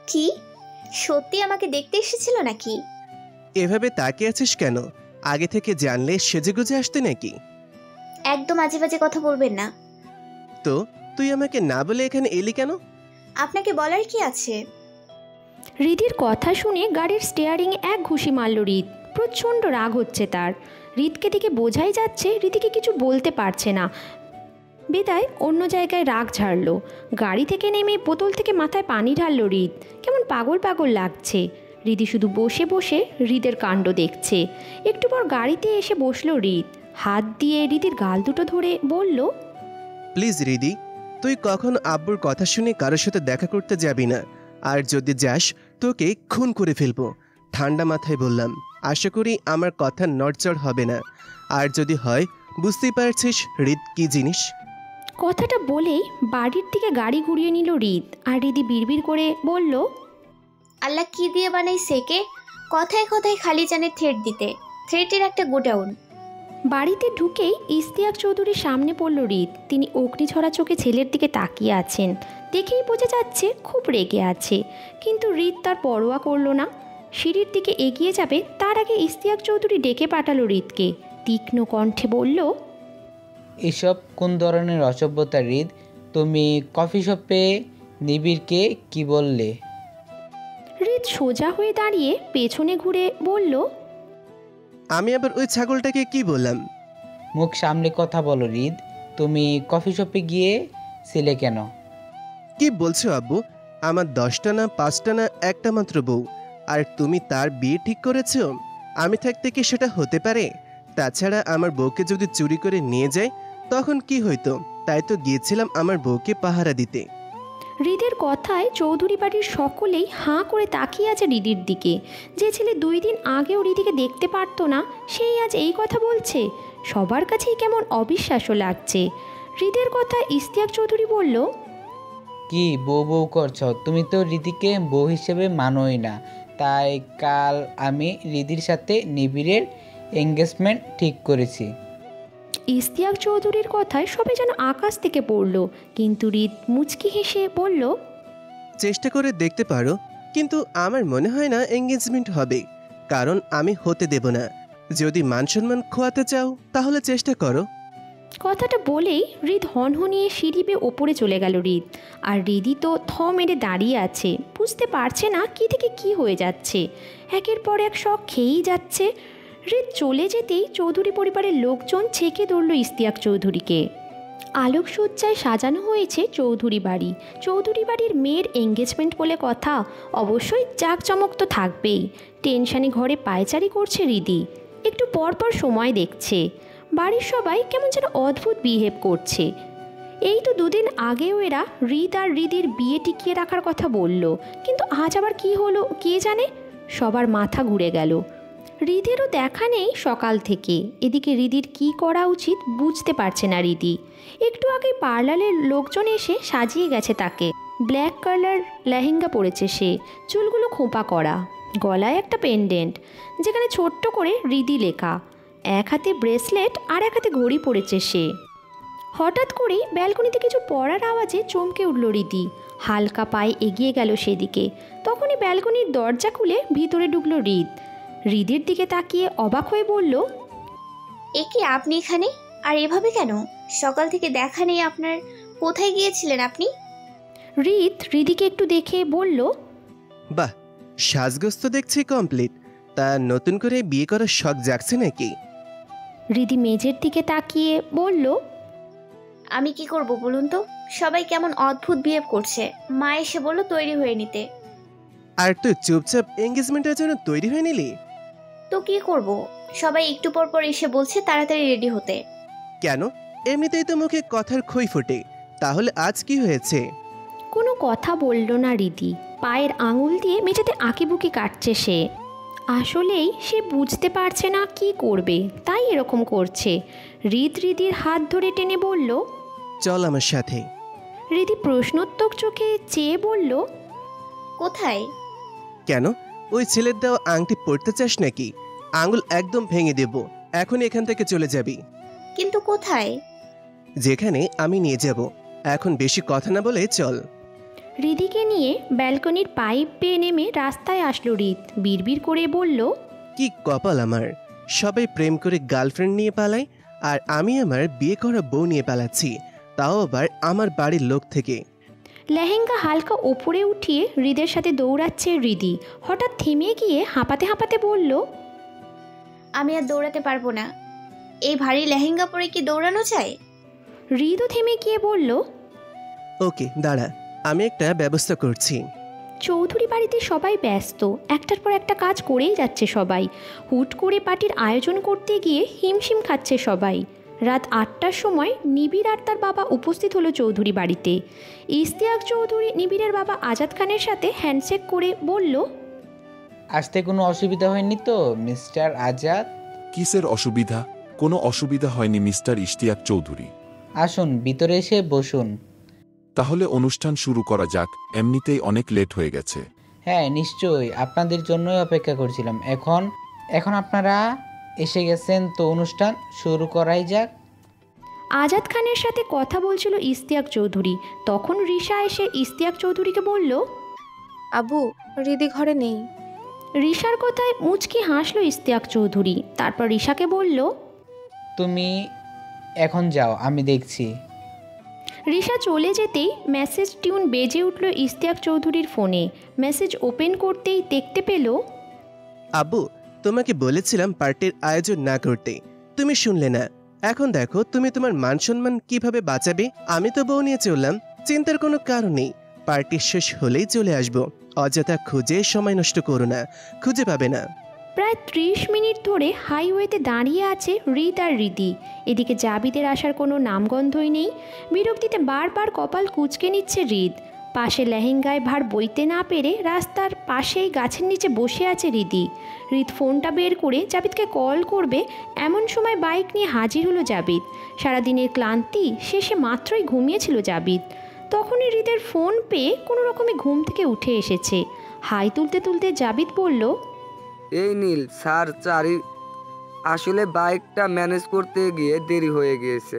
কি সত্যি আমাকে দেখতে এসেছিল নাকি? এভাবে তাকিয়ে আছিস কেন? আগে থেকে জানলে সেজেগুজে আসতে নাকি? একদম আজে বাজে কথা বলবেন না। তো তুই আমাকে না বলে এখানে এলি কেন? আপনাকে বলার কি আছে? রিদির কথা শুনে গাড়ির স্টিয়ারিং এক ঘুষি মারল রিদ। প্রচণ্ড রাগ হচ্ছে তার। রিদকে দেখে বোঝাই যাচ্ছে রিদিকে কিছু বলতে পারছে না, বিদায় অন্য জায়গায় রাগ ঝাড়ল। গাড়ি থেকে নেমে বোতল থেকে মাথায় পানি ঢালল রিদ। কেমন পাগল পাগল লাগছে। রিদি শুধু বসে বসে রিদের কাণ্ড দেখছে। একটু পর গাড়িতে এসে বসলো রিদ। হাত দিয়ে রিদির গাল দুটো ধরে বলল, প্লিজ রিদি, তুই কখন আব্বুর কথা শুনে কারোর সাথে দেখা করতে যাবি না। আর যদি যাস তোকে খুন করে ফেলবো। ঠান্ডা মাথায় বললাম, আশা করি আমার কথা নড়চড় হবে না। আর যদি হয় বুঝতেই পারছিস রিদ কি জিনিস। কথাটা বলেই বাড়ির দিকে গাড়ি ঘুরিয়ে নিল রিদ। আর রিদি বিড়বিড় করে বলল, আল্লাহ কি দিয়ে বানাইছে কে? কথায় কথায় খালি জানে থ্রেট দিতে। থ্রেটের একটা গোডাউন। বাড়িতে ঢুকেই ইশতিয়াক চৌধুরীর সামনে পড়ল রিদ। তিনি অগ্নিঝরা চোখে ছেলের দিকে তাকিয়ে আছেন। দেখেই বোঝা যাচ্ছে খুব রেগে আছে, কিন্তু রিদ তার পরোয়া করল না। সিঁড়ির দিকে এগিয়ে যাবে তার আগে ইশতিয়াক চৌধুরী ডেকে পাঠালো রিদকে। তীক্ষ্ণ কণ্ঠে বলল, এসব কোন ধরনের অসভ্যতা রিদ? তুমি কফি শপে নিবিড়কে কি বললে? রিদ সোজা হয়ে দাঁড়িয়ে পেছনে ঘুরে বলল, আমি আবার ওই ছাগলটাকে কি বললাম? মুখ সামলে কথা বলো রিদ। তুমি কফি শপে গিয়েছিলে কেন? কি বলছো আব্বু? আমার 10টা না 5টা না একটা মাত্র বউ, আর তুমি তার বিয়ে ঠিক করেছো? আমি থাকতে কি সেটা হতে পারে? তাছাড়া আমার বউকে যদি চুরি করে নিয়ে যায় তখন কি হইতো? তাই তো গিয়েছিলাম আমার বউকে পাহারা দিতে। রিদের কথায় চৌধুরী বাড়ির সকলেই হাঁ করে তাকিয়ে আছে রিদির দিকে। যে ছেলে 2 দিন আগেও রিদিকে দেখতে পারতো না, সেই আজ এই কথা বলছে। সবার কাছেই কেমন অবিশ্বাস্য লাগছে। রিদের কথা ইশতিয়াক চৌধুরী বলল, কি বউ বউ করছো? তুমি তো রিদিকে বউ হিসেবে মানোই না। তাই কাল আমি রিদির সাথে নিবিড়ের এঙ্গেজমেন্ট ঠিক করেছি। ইশতিয়াক চৌধুরীর কথায় সবাই যেন আকাশ থেকে পড়ল, কিন্তু রিদ মুচকি হেসে বলল, চেষ্টা করে দেখতে পারো, কিন্তু আমার মনে হয় না এঙ্গেজমেন্ট হবে, কারণ আমি হতে দেব না। যদি মান সম্মান খোয়াতে চাও তাহলে চেষ্টা করো। কথাটা বলেই রিদ হনহনিয়ে সিঁড়ি বেয়ে ওপরে চলে গেল রিদ। আর রিদি তো থ মেরে দাঁড়িয়ে আছে, বুঝতে পারছে না কি থেকে কি হয়ে যাচ্ছে। একের পর এক শখ খেয়েই যাচ্ছে। রিদ চলে যেতেই চৌধুরী পরিবারের লোকজন ছেঁকে ধরল ইশতিয়াক চৌধুরীকে। আলোকসজ্জায় সাজানো হয়েছে চৌধুরী বাড়ি। চৌধুরী বাড়ির মেয়ের এঙ্গেজমেন্ট বলে কথা, অবশ্যই জাঁকজমক তো থাকবেই। টেনশানে ঘরে পায়চারি করছে রিদি। একটু পর পর সময় দেখছে। বাড়ির সবাই কেমন যেন অদ্ভুত বিহেভ করছে। এই তো 2 দিন আগেও এরা রিদ আর রিদির বিয়ে টিকিয়ে রাখার কথা বলল, কিন্তু আজ আবার কি হলো কে জানে। সবার মাথা ঘুরে গেল। রিদিরও দেখা নেই সকাল থেকে। এদিকে রিদির কি করা উচিত বুঝতে পারছে না রিদি। একটু আগে পার্লারের লোকজন এসে সাজিয়ে গেছে তাকে। ব্ল্যাক কালার লেহেঙ্গা পরেছে সে, চুলগুলো খোঁপা করা, গলায় একটা পেন্ডেন্ট যেখানে ছোট্ট করে রিদি লেখা। এক হাতে ব্রেসলেট আর এক হাতে ঘড়ি পরেছে সে। হঠাৎ করেই ব্যালকনিতে কিছু পড়ার আওয়াজে চমকে উঠল রিদি। হালকা পায়ে এগিয়ে গেল সেদিকে। তখনই ব্যালকনির দরজা খুলে ভিতরে ঢুকল রিদ। রিদির দিকে তাকিয়ে অবাক হয়ে বলল, এ কি আপনি এখানে? আর এভাবে কেন? সকাল থেকে দেখা নেই আপনার। কোথায় গিয়েছিলেন আপনি? রিদ রিদিকে একটু দেখে বলল, বাহ, সাজগোজ তো দেখছি কমপ্লিট। তা নতুন করে বিয়ে করার শখ জাগছে নাকি? রিদি মেঝের দিকে তাকিয়ে বলল, আমি কি করব বলুন তো? সবাই কেমন অদ্ভুত বিহেভ করছে। মা এসে বলল তৈরি হয়ে নিতে। আর তুই চুপচাপ এঙ্গেজমেন্টের জন্য তৈরি হয়ে নিলি? তো কি করব? সবাই একটু পর পর এসে বলছে তাড়াতাড়ি রেডি হতে। কেন? এমনিতেই তো মুখে কথার খই ফোটে, তাহলে আজ কি হয়েছে? কোনো কথা বলল না রিদি। পায়ের আঙুল দিয়ে মেঝেতে আঁকিবুকি কাটছে সে। আসলেই সে বুঝতে পারছে না কি করবে, তাই এরকম করছে। রিদির হাত ধরে টেনে বলল, চল আমার সাথে। রিদি প্রশ্নোত্তর চোখে চেয়ে বলল, কোথায়? কেন, ওই ছেলের দেওয়া আংটি পড়তে চাস নাকি? আঙুল একদম ভেঙে দেব, এখন এখান থেকে চলে যাবি। কিন্তু কোথায়? যেখানে আমি নিয়ে যাব। এখন বেশি কথা না বলে চল। রিদিকে নিয়ে ব্যালকনির পাইপ বেয়ে নেমে রাস্তায় আসলো রিদ। বিড়বিড় করে বলল, কি কপাল আমার, সবাই প্রেম করে গার্লফ্রেন্ড নিয়ে পালায়, আর আমি আমার বিয়ে করা বউ নিয়ে পালাচ্ছি, তাও আবার আমার বাড়ির লোক থেকে। লেহেঙ্গা হালকা ওপরে উঠিয়ে হৃদের সাথে দৌড়াচ্ছে রিদি। হঠাৎ থেমে গিয়ে হাঁপাতে হাঁপাতে বলল, আমি আর দৌড়াতে পারবো না। এই ভারী লেহেঙ্গা পরে কি দৌড়ানো যায়? হৃদও থেমে গিয়ে বলল, ওকে দাঁড়া, আমি একটা ব্যবস্থা করছি। চৌধুরী বাড়িতে সবাই ব্যস্ত, একটার পর একটা কাজ করেই যাচ্ছে সবাই। হুট করে পার্টির আয়োজন করতে গিয়ে হিমশিম খাচ্ছে সবাই। রাত 8টার সময় নিবিড় আর তার বাবা উপস্থিত হলো চৌধুরী বাড়িতে। ইশতিয়াক চৌধুরী নিবিড়ের বাবা আজাদ খানের সাথে হ্যান্ডশেক করে বলল, আসতে কোনো অসুবিধা হয়নি তো মিস্টার আজাদ? কিসের অসুবিধা? কোনো অসুবিধা হয়নি মিস্টার ইশতিয়াক চৌধুরী। আসুন ভিতরে এসে বসুন। তাহলে অনুষ্ঠান শুরু করা যাক, এমনিতেই অনেক লেট হয়ে গেছে। হ্যাঁ নিশ্চয়ই, আপনাদের জন্যই অপেক্ষা করছিলাম। এখন আপনারা এসে গেছেন তো অনুষ্ঠান শুরু করাই যাক। আজাদ খানের সাথে কথা বলছিল ইশতিয়াক চৌধুরী। তখন রিশা এসে ইশতিয়াক চৌধুরীকে বলল, আবু, রিদি ঘরে নেই। রিশার কথায় মুচকি হাসলো ইশতিয়াক চৌধুরী। তারপর রিশাকে বলল, তুমি এখন যাও, আমি দেখছি। রিশা চলে যেতেই মেসেজ টিউন বেজে উঠল ইশতিয়াক চৌধুরীর ফোনে। মেসেজ ওপেন করতেই দেখতে পেল, আব্বু, তোমাকে বলেছিলাম পার্টির আয়োজন না করতে, তুমি শুনলে না। এখন দেখো তুমি তোমার মান সম্মান কিভাবে বাঁচাবে। আমি তো বউ নিয়ে চললাম, চিন্তার কোনো কারণ নেই। পার্টি শেষ হলেই চলে আসবো, অযথা খুঁজে সময় নষ্ট করো না, খুঁজে পাবে না। প্রায় 30 মিনিট ধরে হাইওয়েতে দাঁড়িয়ে আছে রিদ আর রিদি। এদিকে জাবিদের আসার কোনো নামগন্ধই নেই। বিরক্তিতে বারবার কপাল কুঁচকে নিচ্ছে রিদ। পাশে লেহেঙ্গায় ভার বইতে না পেরে রাস্তার পাশেই গাছের নিচে বসে আছে রিদি। রিদ ফোনটা বের করে জাবিদকে কল করবে, এমন সময় বাইক নিয়ে হাজির হলো জাবিদ। সারাদিনের ক্লান্তি শেষে মাত্রই ঘুমিয়েছিল জাবিদ। তখনই রিদের ফোন পেয়ে কোনো রকমে ঘুম থেকে উঠে এসেছে। হাই তুলতে তুলতে জাবিদ বলল, এই নীল স্যার, আসলে বাইকটা ম্যানেজ করতে গিয়ে দেরি হয়ে গিয়েছে।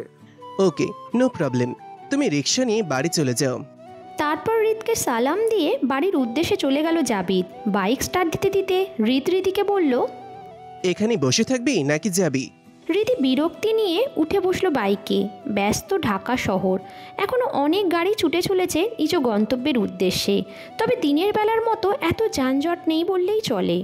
ওকে, নো প্রবলেম, তুমি রিক্সা নিয়ে বাড়ি চলে যাও। তারপর রিদকে সালাম দিয়ে বাড়ির উদ্দেশ্যে চলে গেল জাবিদ। বাইক স্টার্ট দিতে দিতে রিদিকে বলল, এখানে বসে থাকবি নাকি যাবি? রিদি বিরক্তি নিয়ে উঠে বসলো বাইকে। ব্যস্ত ঢাকা শহর, এখনও অনেক গাড়ি ছুটে চলেছে নিজ গন্তব্যের উদ্দেশ্যে। তবে দিনের বেলার মতো এত যানজট নেই বললেই চলে।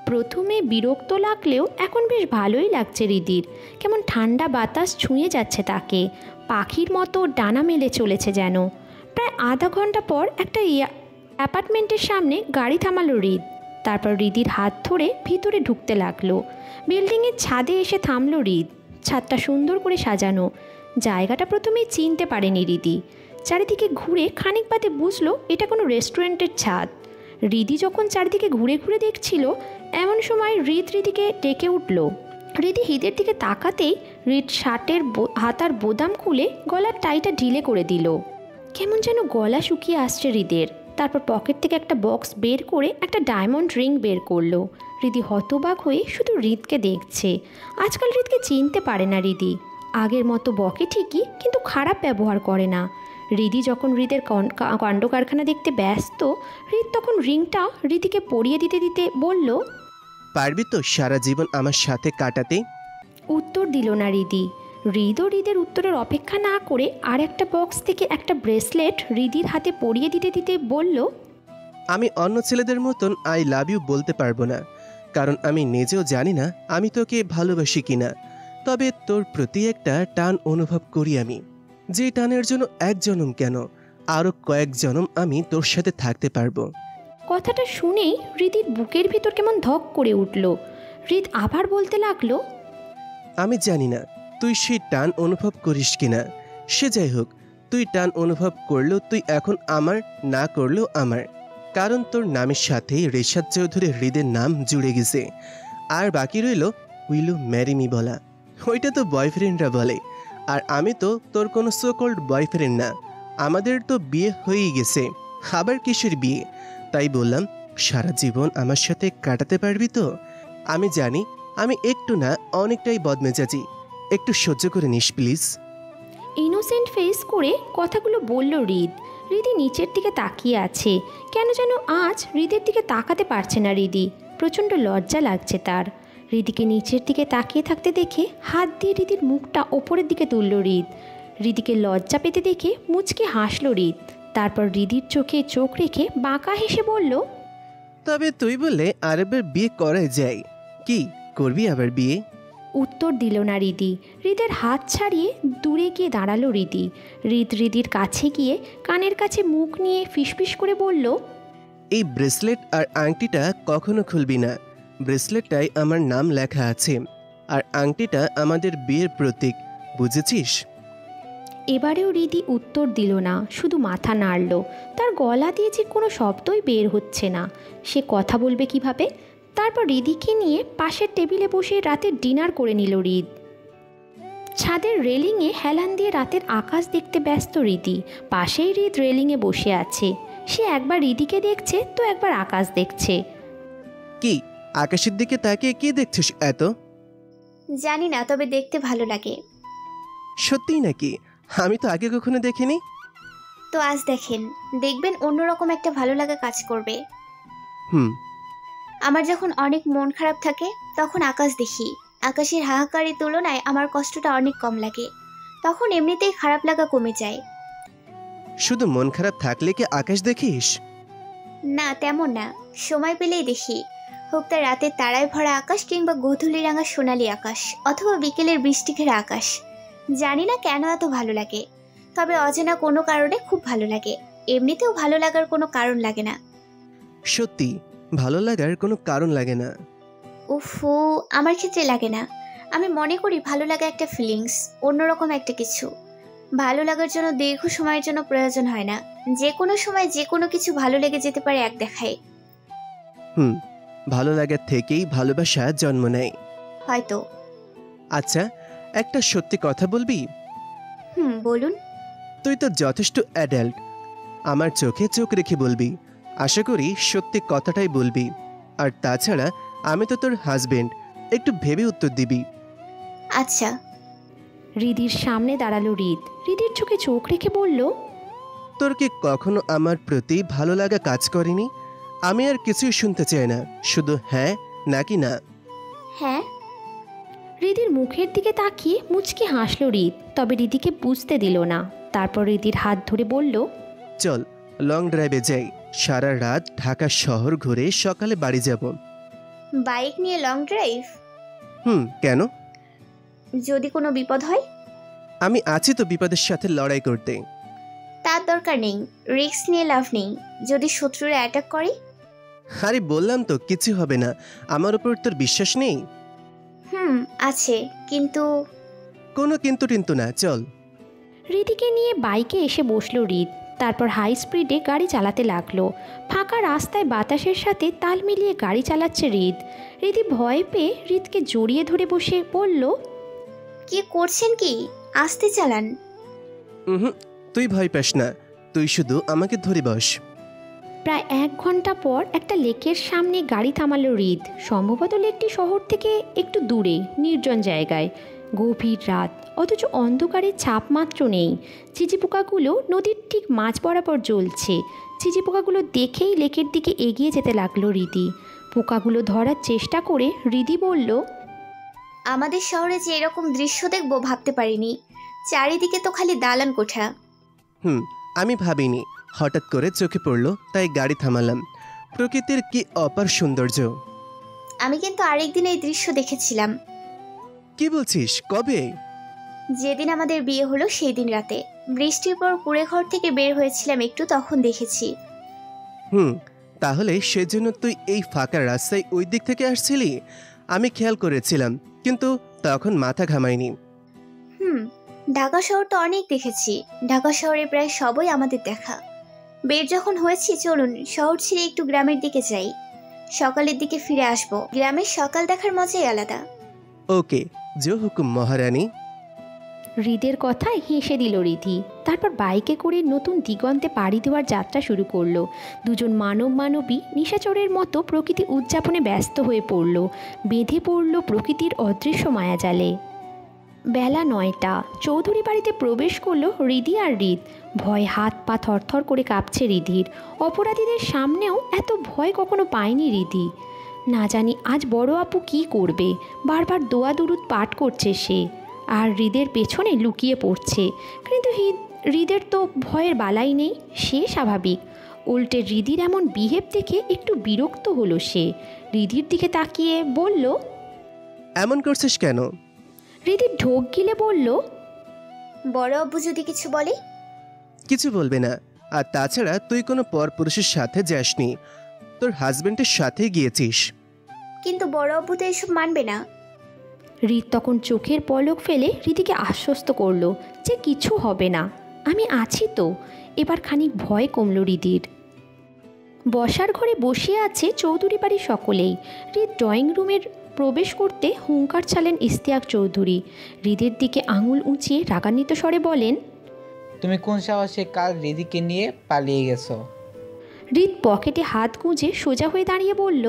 প্রথমে বিরক্ত লাগলেও এখন বেশ ভালোই লাগছে রিদির। কেমন ঠান্ডা বাতাস ছুঁয়ে যাচ্ছে তাকে, পাখির মতো ডানা মেলে চলেছে যেন। প্রায় আধা ঘন্টা পর একটা অ্যাপার্টমেন্টের সামনে গাড়ি থামালো রিদ। তারপর রিদির হাত ধরে ভিতরে ঢুকতে লাগলো। বিল্ডিংয়ের ছাদে এসে থামলো রিদ। ছাদটা সুন্দর করে সাজানো। জায়গাটা প্রথমেই চিনতে পারেনি রিদি। চারিদিকে ঘুরে খানিক বাদে বুঝলো এটা কোনো রেস্টুরেন্টের ছাদ। রিদি যখন চারিদিকে ঘুরে ঘুরে দেখছিল, এমন সময় রিদিকে ডেকে উঠল। রিদি হৃদের দিকে তাকাতেই রিদ শার্টের হাতার বোতাম খুলে গলার টাইটা ঢিলে করে দিল। কেমন যেন গলা শুকিয়ে আসছে রিদের। তারপর পকেট থেকে একটা বক্স বের করে একটা ডায়মন্ড রিং বের করলো। রিদি হতবাক হয়ে শুধু রিদকে দেখছে। আজকাল রিদকে চিনতে পারে না রিদি। আগের মতো বকে ঠিকই, কিন্তু খারাপ ব্যবহার করে না। রিদি যখন রিদের কাণ্ড কারখানা দেখতে ব্যস্ত, রিদ তখন রিংটা রিদিকে পরিয়ে দিতে দিতে বলল, পারবি তো সারা জীবন আমার সাথে কাটাতে? উত্তর দিল না রিদি। রিদের উত্তরের অপেক্ষা না করে আর একটা বক্স থেকে একটা ব্রেসলেট রিদির হাতে পরিয়ে দিতে দিতে বলল, আমি অন্য ছেলেদের মতন আই লাভ ইউ বলতে পারবো না, কারণ আমি নিজেও জানি না আমি তোকে ভালোবাসি কিনা। তবে তোর প্রতি একটা টান অনুভব করি আমি, যে টানের জন্য এক জনম কেন, আরও কয়েক জনম আমি তোর সাথে থাকতে পারবো। কথাটা শুনেই রিদির বুকের ভিতর কেমন ধক করে উঠল। রিদ আবার বলতে লাগলো, আমি জানি না তুই সেই টান অনুভব করিস কিনা। সে যাই হোক, তুই টান অনুভব করলেও তুই এখন আমার, না করলেও আমার, কারণ তোর নামের সাথেই রেশাদ চৌধুরী হৃদের নাম জুড়ে গেছে। আর বাকি রইল উইল ইউ ম্যারি মি বলা। ওইটা তো বয়ফ্রেন্ডরা বলে, আর আমি তো তোর কোনো সো কল্ড বয়ফ্রেন্ড না। আমাদের তো বিয়ে হয়েই গেছে, আবার কিসের বিয়ে? তাই বললাম, সারা জীবন আমার সাথে কাটাতে পারবি তো? আমি জানি আমি একটু না অনেকটাই বদমেজাজি, একটু সহ্য করে নিস প্লিজ। ইনোসেন্ট ফেস করে কথাগুলো বলল হৃদ। হৃদি নিচের দিকে তাকিয়ে আছে, কেন যেন আজ হৃদের দিকে তাকাতে পারছে না হৃদি। প্রচণ্ড লজ্জা লাগছে তার। হৃদিকে নিচের দিকে তাকিয়ে থাকতে দেখে হাত দিয়ে হৃদির মুখটা ওপরের দিকে তুলল হৃদ। হৃদিকে লজ্জা পেতে দেখে মুচকে হাসল হৃদ। তারপর হৃদির চোখে চোখ রেখে বাঁকা হেসে বলল, তবে তুই বললে আরেকবার বিয়ে করাই যায়, কি করবি আবার বিয়ে? উত্তর দিল না হৃদি। হৃদের হাত ছাড়িয়ে দূরে গিয়ে দাঁড়ালো হৃদি। হৃদির কাছে গিয়ে কানের কাছে মুখ নিয়ে ফিসফিস করে বলল, এই ব্রেসলেট আর আংটিটা কখনো খুলবি না। ব্রেসলেটটাই আমার নাম লেখা আছে, আর আংটিটা আমাদের বিয়ের প্রতীক, বুঝেছিস? এবারেও হৃদি উত্তর দিল না, শুধু মাথা নাড়ল। তার গলা দিয়ে যে কোনো শব্দই বের হচ্ছে না, সে কথা বলবে কিভাবে? তারপর হৃদিকে নিয়ে পাশের টেবিলে বসে রাতের ডিনার করে নিল হৃদ। ছাদের রেলিংয়ে হেলান দিয়ে রাতের আকাশ দেখতে ব্যস্ত হৃদি। পাশেই হৃদ রেলিংয়ে বসে আছে। সে একবার হৃদিকে দেখছে তো একবার আকাশ দেখছে। কি আকাশের দিকে তাকিয়ে কি দেখছিস এত? জানি না, তবে দেখতে ভালো লাগে। সত্যিই নাকি? আমি তো আগে কখনো দেখিনি। তো আজ দেখেন, দেখবেন অন্যরকম একটা ভালো লাগা কাজ করবে। আমার যখন অনেক মন খারাপ থাকে তখন আকাশ দেখি। আকাশের হাহাকারের তুলনায় আমার কষ্টটা অনেক কম লাগে। তখন এমনিতেই খারাপ লাগা কমে যায়। শুধু মন খারাপ থাকলে কি আকাশ দেখিস? না, তেমন না, সময় পেলেই দেখি। হোক তা রাতের তারায় ভরা আকাশ, কিংবা গোধূলি রাঙা সোনালি আকাশ, অথবা বিকেলের বৃষ্টি ঘেরা আকাশ। জানি না কেন এত ভালো লাগে, তবে অজানা কোনো কারণে খুব ভালো লাগে। এমনিতেও ভালো লাগার কোনো কারণ লাগে না। সত্যি ভালো লাগার কোনো কারণ লাগে না? উফু, আমার ক্ষেত্রে লাগে না। আমি মনে করি ভালো লাগা একটা ফিলিংস, অন্যরকম একটা কিছু। ভালো লাগার জন্য দীর্ঘ সময়ের জন্য প্রয়োজন হয় না। যে কোনো সময় যে কোনো কিছু ভালো লেগে যেতে পারে এক দেখায়। ভালো লাগার থেকেই ভালোবাসা জন্ম নেয় হয়তো। আচ্ছা, একটা সত্যি কথা বলবি? বলুন। তুই তো যথেষ্ট অ্যাডাল্ট, আমার চোখে চোখ রেখে বলবি। আশা করি সত্যি কথাটাই বলবি। আর তাছাড়া আমি তো তোর হাজবেন্ড, একটু ভেবে উত্তর দিবি। আচ্ছা। হৃদির সামনে দাঁড়ালো হৃদ। হৃদির চোখে চোখ রেখে বলল, তোর কি কখনো আমার প্রতি ভালো লাগা কাজ করেনি? আমি আর কিছুই শুনতে চাই না, শুধু হ্যাঁ নাকি না। হ্যাঁ। হৃদির মুখের দিকে তাকিয়ে মুচকি হাসল হৃদ, তবে হৃদিকে বুঝতে দিল না। তারপর হৃদির হাত ধরে বলল, চল লং ড্রাইভে যাই। সারা রাত ঢাকা শহর ঘুরে সকালে বাড়ি যাব। বাইক নিয়ে লং ড্রাইভ? কেন? যদি কোনো বিপদ হয়? আমি আছি তো বিপদের সাথে লড়াই করতে। তার দরকার নেই, রিস্ক নিয়ে লাভ নেই। যদি শত্রুরা অ্যাটাক করে? আরে বললাম তো কিছু হবে না। আমার উপর তোর বিশ্বাস নেই? আছে, কিন্তু কোনো কিন্তু টিন্তু না, চল। হৃদিকে নিয়ে বাইকে এসে বসলো হৃদ। তারপর হাই স্পিডে গাড়ি চালাতে লাগলো। ফাঁকা রাস্তায় বাতাসের সাথে তাল মিলিয়ে গাড়ি চালাচ্ছে হৃদ। হৃদি ভয় পেয়ে হৃদকে জড়িয়ে ধরে বসে বলল, কি করছেন কি? আস্তে চালান। তুই ভয় পাস না, তুই শুধু আমাকে ধরে বস। প্রায় 1 ঘন্টা পর একটা লেকের সামনে গাড়ি থামালো হৃদ। সম্ভবত লেকটি শহর থেকে একটু দূরে, নির্জন জায়গায়। গভীর রাত, অথচ অন্ধকারের ছাপ মাত্র নেই। চিচি পোকাগুলো নদীর ঠিক মাঝ বরাবর জ্বলছে। চিচি পোকাগুলো দেখেই লেকের দিকে এগিয়ে যেতে লাগলো হৃদি। পোকাগুলো ধরার চেষ্টা করে হৃদি বলল, আমাদের শহরে যে এরকম দৃশ্য দেখবো ভাবতে পারিনি। চারিদিকে তো খালি দালান কোঠা। আমি ভাবিনি, হঠাৎ করে চোখে পড়লো তাই গাড়ি থামালাম। প্রকৃতির কি অপার সৌন্দর্য। আমি কিন্তু আরেকদিন এই দৃশ্য দেখেছিলাম। কি বলছিস? কবে? যেদিন আমাদের বিয়ে হলো সেই দিন রাতে। বৃষ্টির পর কুড়ে ঘর থেকে বের হয়েছিলাম একটু, তখন দেখেছি। তাহলে সেজন্য তুই এই ফাঁকা রাস্তায় ওই দিক থেকে আসছিলি? আমি খেয়াল করেছিলাম, কিন্তু তখন মাথা ঘামাইনি। ঢাকা শহর তো অনেক দেখেছি। ঢাকা শহরে প্রায় সবই আমাদের দেখা। বের যখন হয়েছি, চলুন শহর ছেড়ে একটু গ্রামের দিকে যাই। সকালের দিকে ফিরে আসবো। গ্রামের সকাল দেখার মজাই আলাদা। ওকে, জো হুকুম মহারানী। হৃদের কথায় হেসে দিল রিধি। তারপর বাইকে করে নতুন দিগন্তে পাড়ি দেওয়ার যাত্রা শুরু করলো। দুজন মানবী নিশাচরের মতো প্রকৃতি উদযাপনে ব্যস্ত হয়ে পড়ল, বেঁধে পড়ল প্রকৃতির অদৃশ্য মায়াজালে। বেলা 9টা। চৌধুরী বাড়িতে প্রবেশ করলো রিধি আর হৃদ। ভয়ে হাত পা থরথর করে কাঁপছে রিধির। অপরাধীদের সামনেও এত ভয় কখনো পায়নি রিধি। না জানি আজ বড় আপু কী করবে। বারবার দোয়া দুরুদ পাঠ করছে সে, আর হৃদের পেছনে লুকিয়ে পড়ছে। কিন্তু হৃদের তো ভয়ের বালাই নেই, সে স্বাভাবিক। উল্টে হৃদির এমন বিহেভ দেখে একটু বিরক্ত হলো সে। হৃদির দিকে তাকিয়ে বলল, এমন করছিস কেন? হৃদি ঢোক গিলে বলল, বড় আব্বু যদি কিছু বলে? কিছু বলবে না। আর তাছাড়া তুই কোনো পরপুরুষের সাথে যাসনি, তোর হাজবেন্ডের সাথে গিয়েছিস। কিন্তু বড় আব্বু তো এসব মানবে না। হৃদ তখন চোখের পলক ফেলে হৃদিকে আশ্বস্ত করলো যে কিছু হবে না, আমি আছি তো। এবার খানিক ভয় কমল হৃদির। বসার ঘরে বসে আছে চৌধুরী বাড়ির সকলেই। হৃদ ড্রয়িং রুমের প্রবেশ করতে হুঙ্কার ছাড়লেন ইশতিয়াক চৌধুরী। হৃদের দিকে আঙুল উঁচিয়ে রাগান্বিত স্বরে বলেন, তুমি কোন সাহসে কাল রিদিকে নিয়ে পালিয়ে গেছো? হৃদ পকেটে হাত গুঁজে সোজা হয়ে দাঁড়িয়ে বলল,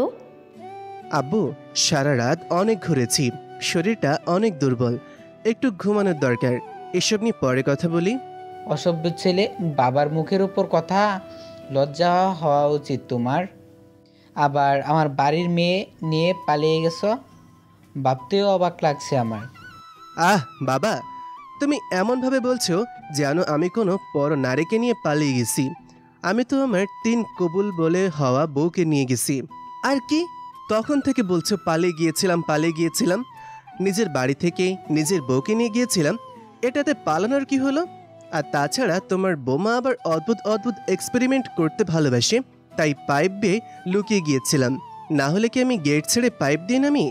আব্বু, সারা রাত অনেক ঘুরেছি, শরীরটা অনেক দুর্বল, একটু ঘুমানোর দরকার। এসব নিয়ে পরে কথা বলি। অসভ্য ছেলে, বাবার মুখের উপর কথা, লজ্জা হওয়া উচিত তোমার। আবার আমার বাড়ির মেয়ে নিয়ে পালিয়ে গেছো, ভাবতেও অবাক লাগছে আমার। আহ বাবা, তুমি এমনভাবে বলছো যেন আমি কোনো পর নারীকে নিয়ে পালিয়ে গেছি। আমি তো আমার 3 কবুল বলে হওয়া বউকে নিয়ে গেছি। আর কি তখন থেকে বলছো পালিয়ে গিয়েছিলাম। নিজের বাড়ি থেকে নিজের বউকে নিয়ে গিয়েছিলাম, এটাতে পালানোর কি হলো? আর তাছাড়া তোমার বোমা আবার অদ্ভুত এক্সপেরিমেন্ট করতে ভালোবাসে, তাই পাইপ বেয়ে লুকিয়ে গিয়েছিলাম। না হলে কি আমি গেট ছেড়ে পাইপ দিয়ে নামি?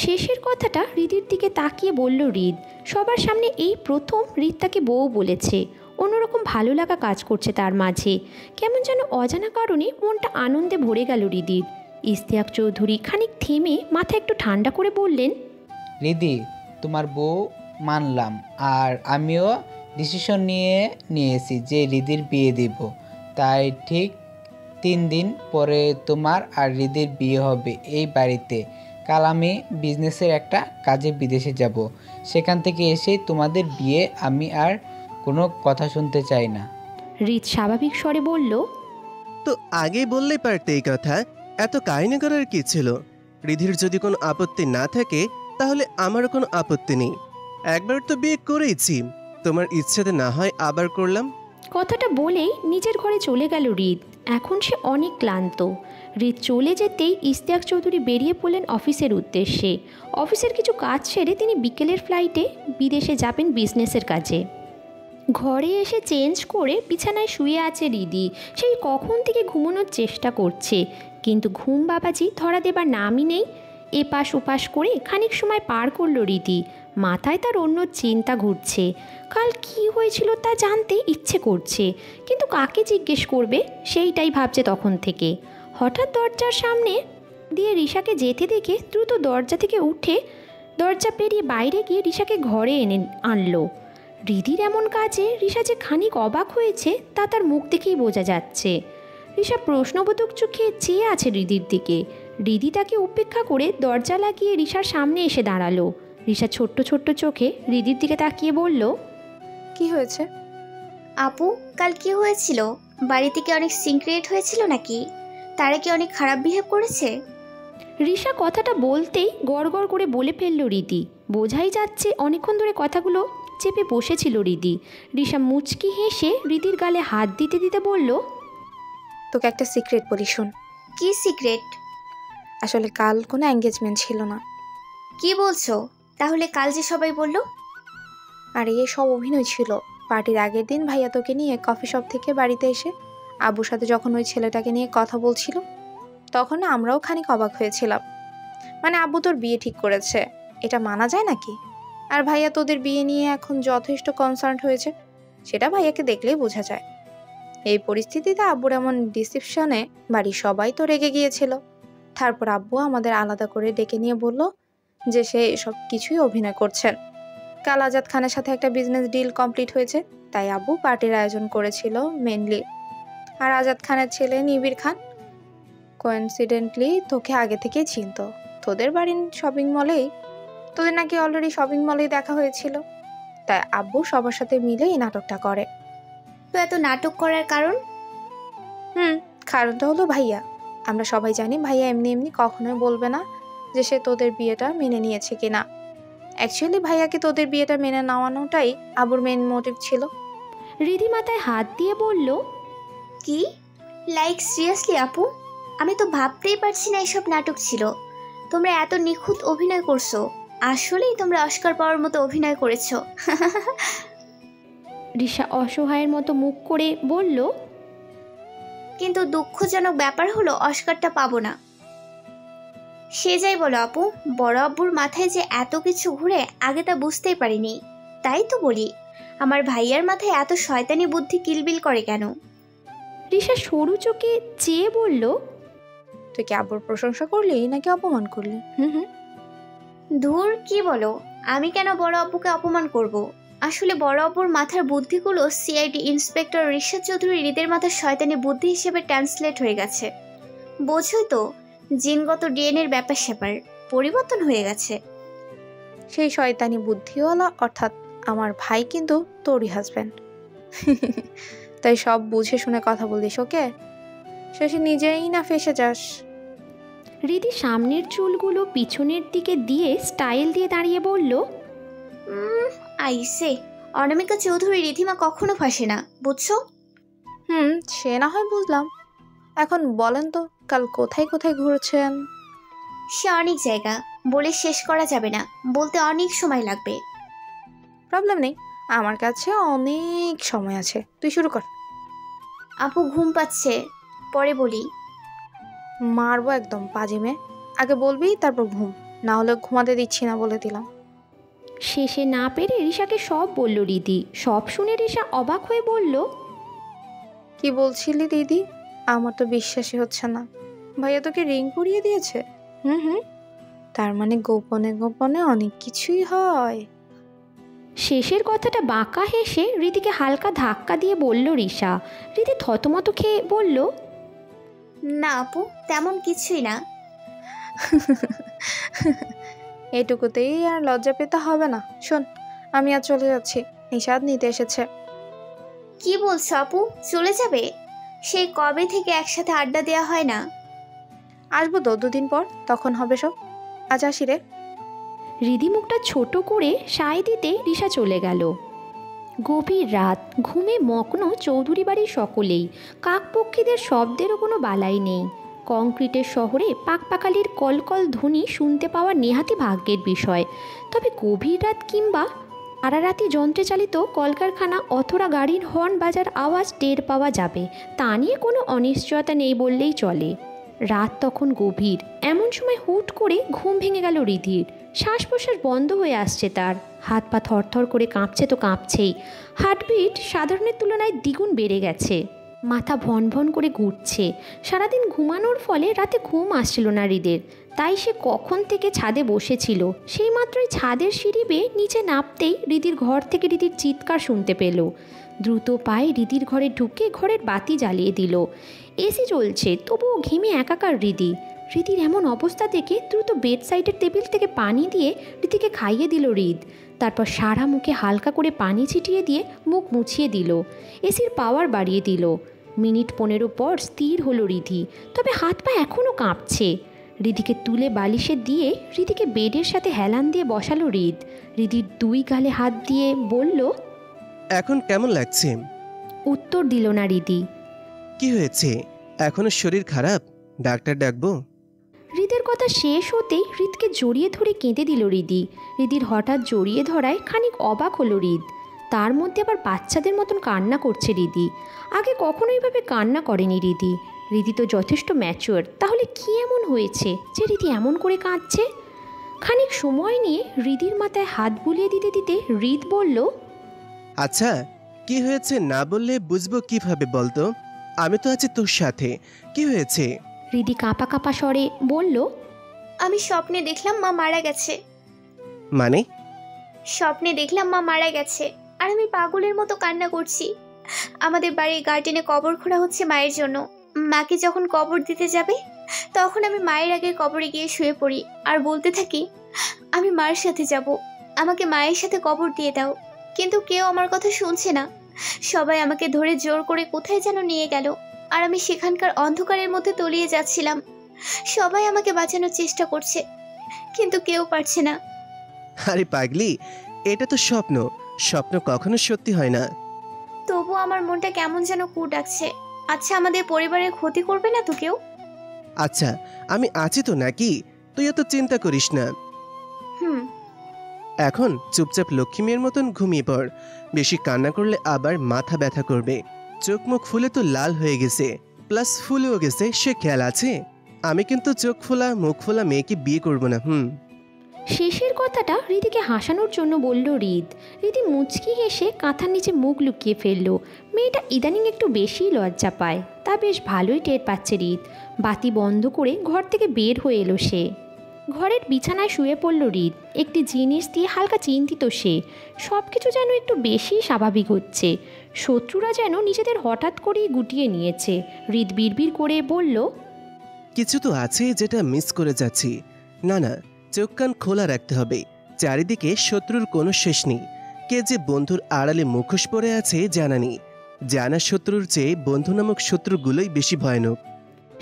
শেষের কথাটা হৃদির দিকে তাকিয়ে বলল হৃদ। সবার সামনে এই প্রথম হৃদ তাকে বউ বলেছে। অন্যরকম ভালো লাগা কাজ করছে তার মাঝে। কেমন যেন অজানা কারণে মনটা আনন্দে ভরে গেল হৃদির। ইশতিয়াক চৌধুরী খানিক থেমে মাথা একটু ঠান্ডা করে বললেন, রিদি, তোমার বউ মানলাম, আর আমিও ডিসিশন নিয়েছি যে রিদির বিয়ে দেব। তাই ঠিক 3 দিন পরে তোমার আর রিদির বিয়ে হবে এই বাড়িতে। কাল আমি বিজনেসের একটা কাজে বিদেশে যাব, সেখান থেকে এসে তোমাদের বিয়ে। আমি আর কোনো কথা শুনতে চাই না। হৃদ স্বাভাবিক স্বরে বলল, তো আগে বললেই পারতে এই কথা, এত কাহিনী করার কি ছিল? রিধির যদি কোনো আপত্তি না থাকে তাহলে আমারও কোনো আপত্তি নেই। একবার তো বিয়ে করেইছি, তোমার ইচ্ছাতে না হয় আবার করলাম। কথাটা বলেই নিজের ঘরে চলে গেল হৃদ। এখন সে অনেক ক্লান্ত। হৃদ চলে যেতেই ইশতিয়াক চৌধুরী বেরিয়ে পড়লেন অফিসের উদ্দেশ্যে। অফিসের কিছু কাজ সেরে তিনি বিকেলের ফ্লাইটে বিদেশে যাবেন বিজনেসের কাজে। ঘরে এসে চেঞ্জ করে বিছানায় শুয়ে আছে রিদি। সেই কখন থেকে ঘুমানোর চেষ্টা করছে, কিন্তু ঘুম বাবাজি ধরা দেবার নামই নেই। এপাশ ওপাশ করে খানিক সময় পার করলো রিদি। মাথায় তার অন্য চিন্তা ঘুরছে। কাল কি হয়েছিল তা জানতে ইচ্ছে করছে, কিন্তু কাকে জিজ্ঞেস করবে সেইটাই ভাবছে তখন থেকে। হঠাৎ দরজার সামনে দিয়ে রিশাকে যেতে দেখে দ্রুত দরজা থেকে উঠে দরজা পেরিয়ে বাইরে গিয়ে রিশাকে ঘরে এনে আনলো। রিদির এমন কাজে রিশা যে খানিক অবাক হয়েছে তা তার মুখ দেখেই বোঝা যাচ্ছে। রিশা প্রশ্নবোধক চোখে চেয়ে আছে রিদির দিকে। রিদি তাকে উপেক্ষা করে দরজা লাগিয়ে রিশার সামনে এসে দাঁড়ালো। রিশা ছোট্ট ছোট্ট চোখে রিদির দিকে তাকিয়ে বলল, কি হয়েছে? আপু, কাল কি হয়েছিল? বাড়িতে কি অনেক সিক্রেট হয়েছিল নাকি? তারা কি অনেক খারাপ বিহেভ করেছে? রিশা কথাটা বলতেই গড়গড় করে বলে ফেলল রিদি। বোঝাই যাচ্ছে অনেকক্ষণ ধরে কথাগুলো চেপে বসেছিল রিদি। রিশা মুচকি হেসে রিদির গালে হাত দিতে দিতে বলল, তোকে একটা সিক্রেট বলি, শোন। কি সিক্রেট? আসলে কাল কোনো এঙ্গেজমেন্ট ছিল না। কি বলছো? তাহলে কাল যে সবাই বললো? আর এই সব অভিনয় ছিল। পার্টির আগের দিন ভাইয়া তোকে নিয়ে কফি শপ থেকে বাড়িতে এসে আব্বুর সাথে যখন ওই ছেলেটাকে নিয়ে কথা বলছিল, তখন আমরাও খানিক অবাক হয়েছিলাম। মানে আব্বু তোর বিয়ে ঠিক করেছে, এটা মানা যায় নাকি? আর ভাইয়া তোদের বিয়ে নিয়ে এখন যথেষ্ট কনসার্ন হয়েছে, সেটা ভাইয়াকে দেখলেই বোঝা যায়। এই পরিস্থিতিতে আব্বুর এমন ডিসিপশনে বাড়ির সবাই তো রেগে গিয়েছিল। তারপর আব্বু আমাদের আলাদা করে ডেকে নিয়ে বলল যে সে সব কিছুই অভিনয় করছেন। কাল আজাদ খানের সাথে একটা বিজনেস ডিল কমপ্লিট হয়েছে, তাই আব্বু পার্টির আয়োজন করেছিল মেনলি। আর আজাদ খানের ছেলে নিবির খান কোইন্সিডেন্টলি তোকে আগে থেকেই চিনত। তোদের বাড়ির শপিং মলেই, তোদের নাকি অলরেডি শপিং মলেই দেখা হয়েছিল, তাই আব্বু সবার সাথে মিলে এই নাটকটা করে। তো এত নাটক করার কারণ? কারণটা হলো ভাইয়া। আমরা সবাই জানি ভাইয়া এমনি এমনি কখনোই বলবে না যে সে তোদের বিয়েটা মেনে নিয়েছে কিনা। অ্যাকচুয়ালি ভাইয়াকে তোদের বিয়েটা মেনে নেওয়ানোটাই আব্বুর মেন মোটিভ ছিল। রিধি মাথায় হাত দিয়ে বলল, কি? লাইক সিরিয়াসলি আপু? আমি তো ভাবতেই পারছি না এসব নাটক ছিল। তোমরা এত নিখুঁত অভিনয় করছো, আসলেই তোমরা অস্কার পাওয়ার মতো অভিনয় করেছো। রিশা অসহায়ের মতো মুখ করে বলল, কিন্তু দুঃখজনক ব্যাপার হলো অস্কারটা পাবো না। সে যাই বলো আপু, বড় আব্বুর মাথায় যে এত কিছু ঘুরে আগে তা বুঝতেই পারিনি। তাই তো বলি, আমার ভাইয়ার মাথায় এত শয়তানি বুদ্ধি কিলবিল করে কেন? রিশা সরু চোখে চেয়ে বলল, তুই কি আব্বুর প্রশংসা করলি নাকি অপমান করলি? ধুর, কি বলো? আমি কেন বড় আব্বুকে অপমান করব? আসলে বড় আব্বুর মাথার বুদ্ধিগুলো সিআইডি ইন্সপেক্টর রিশাদ চৌধুরী হৃদের মাথার শয়তানি বুদ্ধি হিসেবে ট্রান্সলেট হয়ে গেছে। বোঝোই তো, জিনগত ডিএনএর ব্যাপার স্যাপার পরিবর্তন হয়ে গেছে। সেই শয়তানি বুদ্ধিওয়ালা অর্থাৎ আমার ভাই কিন্তু তোরই হাজব্যান্ড। তাই সব বুঝে শুনে কথা বলিস ওকে, শেষে নিজেই না ফেসে যাস। রিধি সামনের চুলগুলো পিছনের দিকে দিয়ে স্টাইল দিয়ে দাঁড়িয়ে বলল, আইসে, অনামিকা চৌধুরী রিধিমা কখনো ফাঁসে না, বুঝছো? সে না হয় বুঝলাম। এখন বলেন তো কাল কোথায় কোথায় ঘুরছেন? সে অনেক জায়গা, বলে শেষ করা যাবে না, বলতে অনেক সময় লাগবে। প্রবলেম নেই, আমার কাছে অনেক সময় আছে, তুই শুরু কর। আপু ঘুম পাচ্ছে, পরে বলি। মারবো একদম পাজি মেয়ে, আগে বলবি তারপর ঘুম, না হলে ঘুমাতে দিচ্ছি না বলে দিলাম। শেষে না পেরে রিশাকে সব বলল রিধি। সব শুনে রিশা অবাক হয়ে বলল, কি বলছিলি দিদি? আমার তো বিশ্বাসই হচ্ছে না। ভাইয়া তোকে রিং পরিয়ে দিয়েছে? তার মানে গোপনে গোপনে অনেক কিছুই হয়। শেষের কথাটা বাঁকা হেসে রিধিকে হালকা ধাক্কা দিয়ে বলল রিশা। রিধি থতমত খেয়ে বলল, না আপু, তেমন কিছুই না। এটুকুতেই আর লজ্জা পেতে হবে না। শোন, আমি আর চলে যাচ্ছি, নিষাদ নিতে এসেছে। কি বলছো আপু, চলে যাবে? সেই কবে থেকে একসাথে আড্ডা দেওয়া হয় না। আসবো তো 2 দিন পর, তখন হবে সব। আজ আসি রে। রিধি মুখটা ছোট করে সায় দিতে রিশা চলে গেল। গভীর রাত, ঘুমে মগ্ন চৌধুরী বাড়ির সকলেই। কাকপক্ষীদের শব্দেরও কোনো বালাই নেই। কংক্রিটের শহরে পাকপাকালির কলকল ধ্বনি শুনতে পাওয়া নেহাতি ভাগ্যের বিষয়। তবে গভীর রাত কিংবা আড়ারাতি যন্ত্রে চালিত কলকারখানা অথবা গাড়ির হর্ন বাজার আওয়াজ টের পাওয়া যাবে, তা নিয়ে কোনো অনিশ্চয়তা নেই বললেই চলে। রাত তখন গভীর। এমন সময় হুট করে ঘুম ভেঙে গেল রিধির। শ্বাস প্রশ্বাস বন্ধ হয়ে আসছে তার। হাত পা থরথর করে কাঁপছে তো কাঁপছেই। হার্টবিট সাধারণের তুলনায় দ্বিগুণ বেড়ে গেছে। মাথা ভন ভন করে ঘুরছে। সারাদিন ঘুমানোর ফলে রাতে ঘুম আসছিল না হৃদের। তাই সে কখন থেকে ছাদে বসেছিল। সেই মাত্রই ছাদের সিঁড়ি বেয়ে নিচে নামতেই হৃদির ঘর থেকে হৃদির চিৎকার শুনতে পেল। দ্রুত পায়ে হৃদির ঘরে ঢুকে ঘরের বাতি জ্বালিয়ে দিল। এসি চলছে, তবুও ঘেমে একাকার হৃদি। হৃদির এমন অবস্থা দেখে দ্রুত বেড সাইডের টেবিল থেকে পানি দিয়ে হৃদিকে খাইয়ে দিল হৃদ। তারপর সারা মুখে হালকা করে পানি ছিটিয়ে দিয়ে মুখ মুছিয়ে দিল। এসির পাওয়ার বাড়িয়ে দিল। মিনিট 15 পর স্থির হলো রিধি, তবে হাত পা এখনও কাঁপছে। রিধিকে তুলে বালিশে দিয়ে রিধিকে বেডের সাথে হেলান দিয়ে বসালো হৃদ। রিধির 2 গালে হাত দিয়ে বলল, এখন কেমন লাগছে? উত্তর দিল না রিধি। কি হয়েছে? এখনো শরীর খারাপ? ডাক্তার ডাকবো? হৃদের কথা শেষ হতেই হৃদকে জড়িয়ে ধরে কেঁদে দিল রিধি। রিধির হঠাৎ জড়িয়ে ধরায় খানিক অবাক হলো হৃদ। তার মধ্যে আবার বাচ্চাদের মতন কান্না করছে রিধি। আগে কখনো এইভাবে কান্না করেনি রিধি। রিধি তো যথেষ্ট ম্যাচিওর, তাহলে কি এমন হয়েছে যে রিধি এমন করে কাঁদছে? খানিক সময় নিয়ে হৃদির মাথায় হাত বুলিয়ে দিতে দিতে হৃদ বলল, আচ্ছা, কি হয়েছে না বললে বুঝবো কিভাবে বলতো? আমি তো আছি তোর সাথে। কি হয়েছে? রিদি কাঁপা কাঁপা স্বরে বলল, আমি স্বপ্নে দেখলাম মা মারা গেছে। মানে? স্বপ্নে দেখলাম মা মারা গেছে আর আমি পাগলের মতো কান্না করছি। আমাদের বাড়ির গার্ডেনে কবর খোঁড়া হচ্ছে মায়ের জন্য। মাকে যখন কবর দিতে যাবে তখন আমি মায়ের আগে কবরে গিয়ে শুয়ে পড়ি আর বলতে থাকি, আমি মায়ের সাথে যাব, আমাকে মায়ের সাথে কবর দিয়ে দাও। কিন্তু কেউ আমার কথা শুনছে না। সবাই আমাকে ধরে জোর করে কোথায় যেন নিয়ে গেল আর আমি সেখানকার অন্ধকারের মধ্যে তলিয়ে যাচ্ছিলাম। সবাই আমাকে বাঁচানোর চেষ্টা করছে কিন্তু কেউ পারছে না। আরে পাগলি, এটা তো স্বপ্ন। স্বপ্ন কখনো সত্যি হয় না। তবু আমার মনটা কেমন যেন কু ডাকছে। আচ্ছা, আমাদের পরিবারের ক্ষতি করবে না তো কেউ? আচ্ছা, আমি আছি তো নাকি? তুই এত চিন্তা করিস না। এখন চুপচাপ লক্ষ্মী মেয়ের মতন ঘুমিয়ে পড়। বেশি কান্না করলে আবার মাথা ব্যথা করবে। চোখ মুখ ফুলে তো লাল হয়ে গেছে, প্লাস ফুলেও গেছে, সে খেয়াল আছে? আমি কিন্তু চোখ ফোলা মুখ ফোলা মেয়েকে বিয়ে করব না। শেষের কথাটা রিদিকে হাসানোর জন্য বলল রিদ। রিদি মুচকি হেসে কাঁথার নিচে মুখ লুকিয়ে ফেলল। মেয়েটা ইদানিং একটু বেশিই লজ্জা পায়, তা বেশ ভালোই টের পাচ্ছে রিদ। বাতি বন্ধ করে ঘর থেকে বের হয়ে এলো সে। ঘরের বিছানায় শুয়ে পড়ল রিদ। একটি জিনিস দিয়ে হালকা চিন্তিত সে। সব কিছু যেন একটু বেশি স্বাভাবিক হচ্ছে। শত্রুরা যেন নিজেদের হঠাৎ করেই গুটিয়ে নিয়েছে। রিদ বিড়বিড় করে বলল, কিছু তো আছে যেটা মিস করে যাচ্ছি। না না, চোখ কান খোলা রাখতে হবে। চারিদিকে শত্রুর কোনো শেষ নেই। কে যে বন্ধুর আড়ালে মুখোশ পরে আছে জানা নেই। জানা শত্রুর চেয়ে বন্ধু নামক শত্রুগুলোই বেশি ভয়ানক।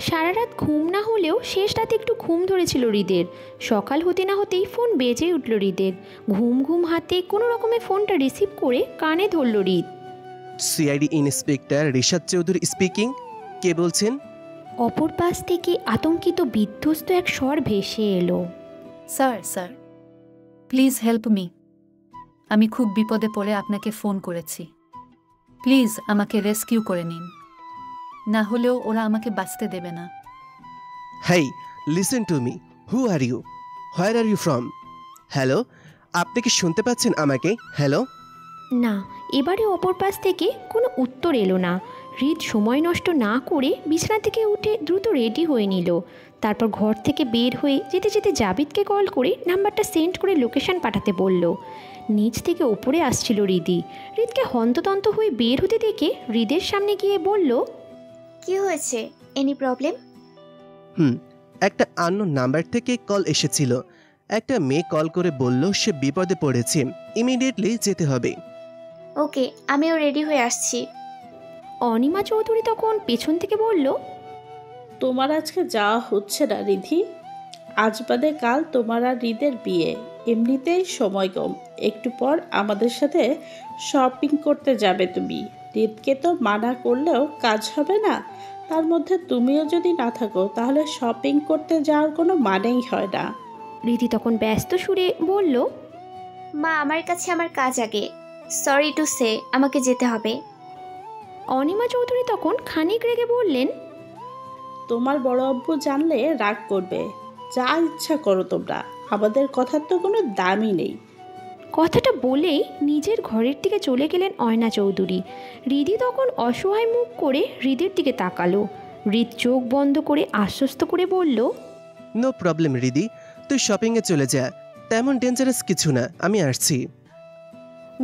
সারা রাত ঘুম না হলেও শেষ রাতে একটু ঘুম ধরেছিল রিদের। সকাল হতে না হতেই ফোন বেজে উঠল রিদের। ঘুম ঘুম হাতে কোনো রকমে ফোনটা রিসিভ করে কানে ধরল Hrid. CID inspector Rishad Chowdhury speaking. কে বলছেন? অপর পাশ থেকে আতঙ্কিত বিধ্বস্ত এক স্বর ভেসে এলো। Sir please help me. আমি খুব বিপদে পড়ে আপনাকে ফোন করেছি। প্লিজ আমাকে রেস্কিউ করে নিন, না হলেও ওরা আমাকে বাঁচতে দেবে না। Hey, listen to me. Who are you? Where are you from? Hello, আপনি কি শুনতে পাচ্ছেন আমাকে? হ্যালো? না, এবারে অপর পাশ থেকে কোনো উত্তর এলো না। হৃদ সময় নষ্ট না করে বিছানা থেকে উঠে দ্রুত রেডি হয়ে নিল। তারপর ঘর থেকে বের হয়ে যেতে যেতে জাবিদকে কল করে নাম্বারটা সেন্ড করে লোকেশন পাঠাতে বলল। নিচ থেকে ওপরে আসছিল রিদি। হৃদকে হন্ততন্ত হয়ে বের হতে দেখে হৃদের সামনে গিয়ে বলল, কি হয়েছে? Any problem? একটা আননোন নাম্বার থেকে কল এসেছিল। একটা মেয়ে কল করে বলল সে বিপদে পড়েছে, ইমিডিয়েটলি যেতে হবে। ওকে, আমিও রেডি হয়ে আসছি। অনিমা চৌধুরী তখন পেছন থেকে বলল, তোমার আজকে যাওয়া হচ্ছে না রিধি। আজ বাদে কাল তোমার আর হৃদের বিয়ে, এমনিতেই সময় কম। একটু পর আমাদের সাথে শপিং করতে যাবে তুমি। হৃদকে তো মানা করলেও কাজ হবে না। তার মধ্যে তুমিও যদি না থাকো তাহলে শপিং করতে যাওয়ার কোনো মানেই হয় না। রিধি তখন ব্যস্ত সুরে বলল, মা, আমার কাছে আমার কাজ আগে। সরি টু সে, আমাকে যেতে হবে। অনিমা চৌধুরী তখন খানিক রেগে বললেন, তোমার বড় আব্বু জানলে রাগ করবে। যা ইচ্ছা করো তোমরা, আমাদের কথার তো কোনো দামই নেই। কথাটা বলেই নিজের ঘরের দিকে চলে গেলেন অয়না চৌধুরী। হৃদি তখন অসহায় মুখ করে হৃদের দিকে তাকালো। হৃদ চোখ বন্ধ করে আশ্বস্ত করে বলল, নো প্রবলেম হৃদি, তুই শপিংয়ে চলে যা। তেমন ডেঞ্জারাস কিছু না, আমি আসছি।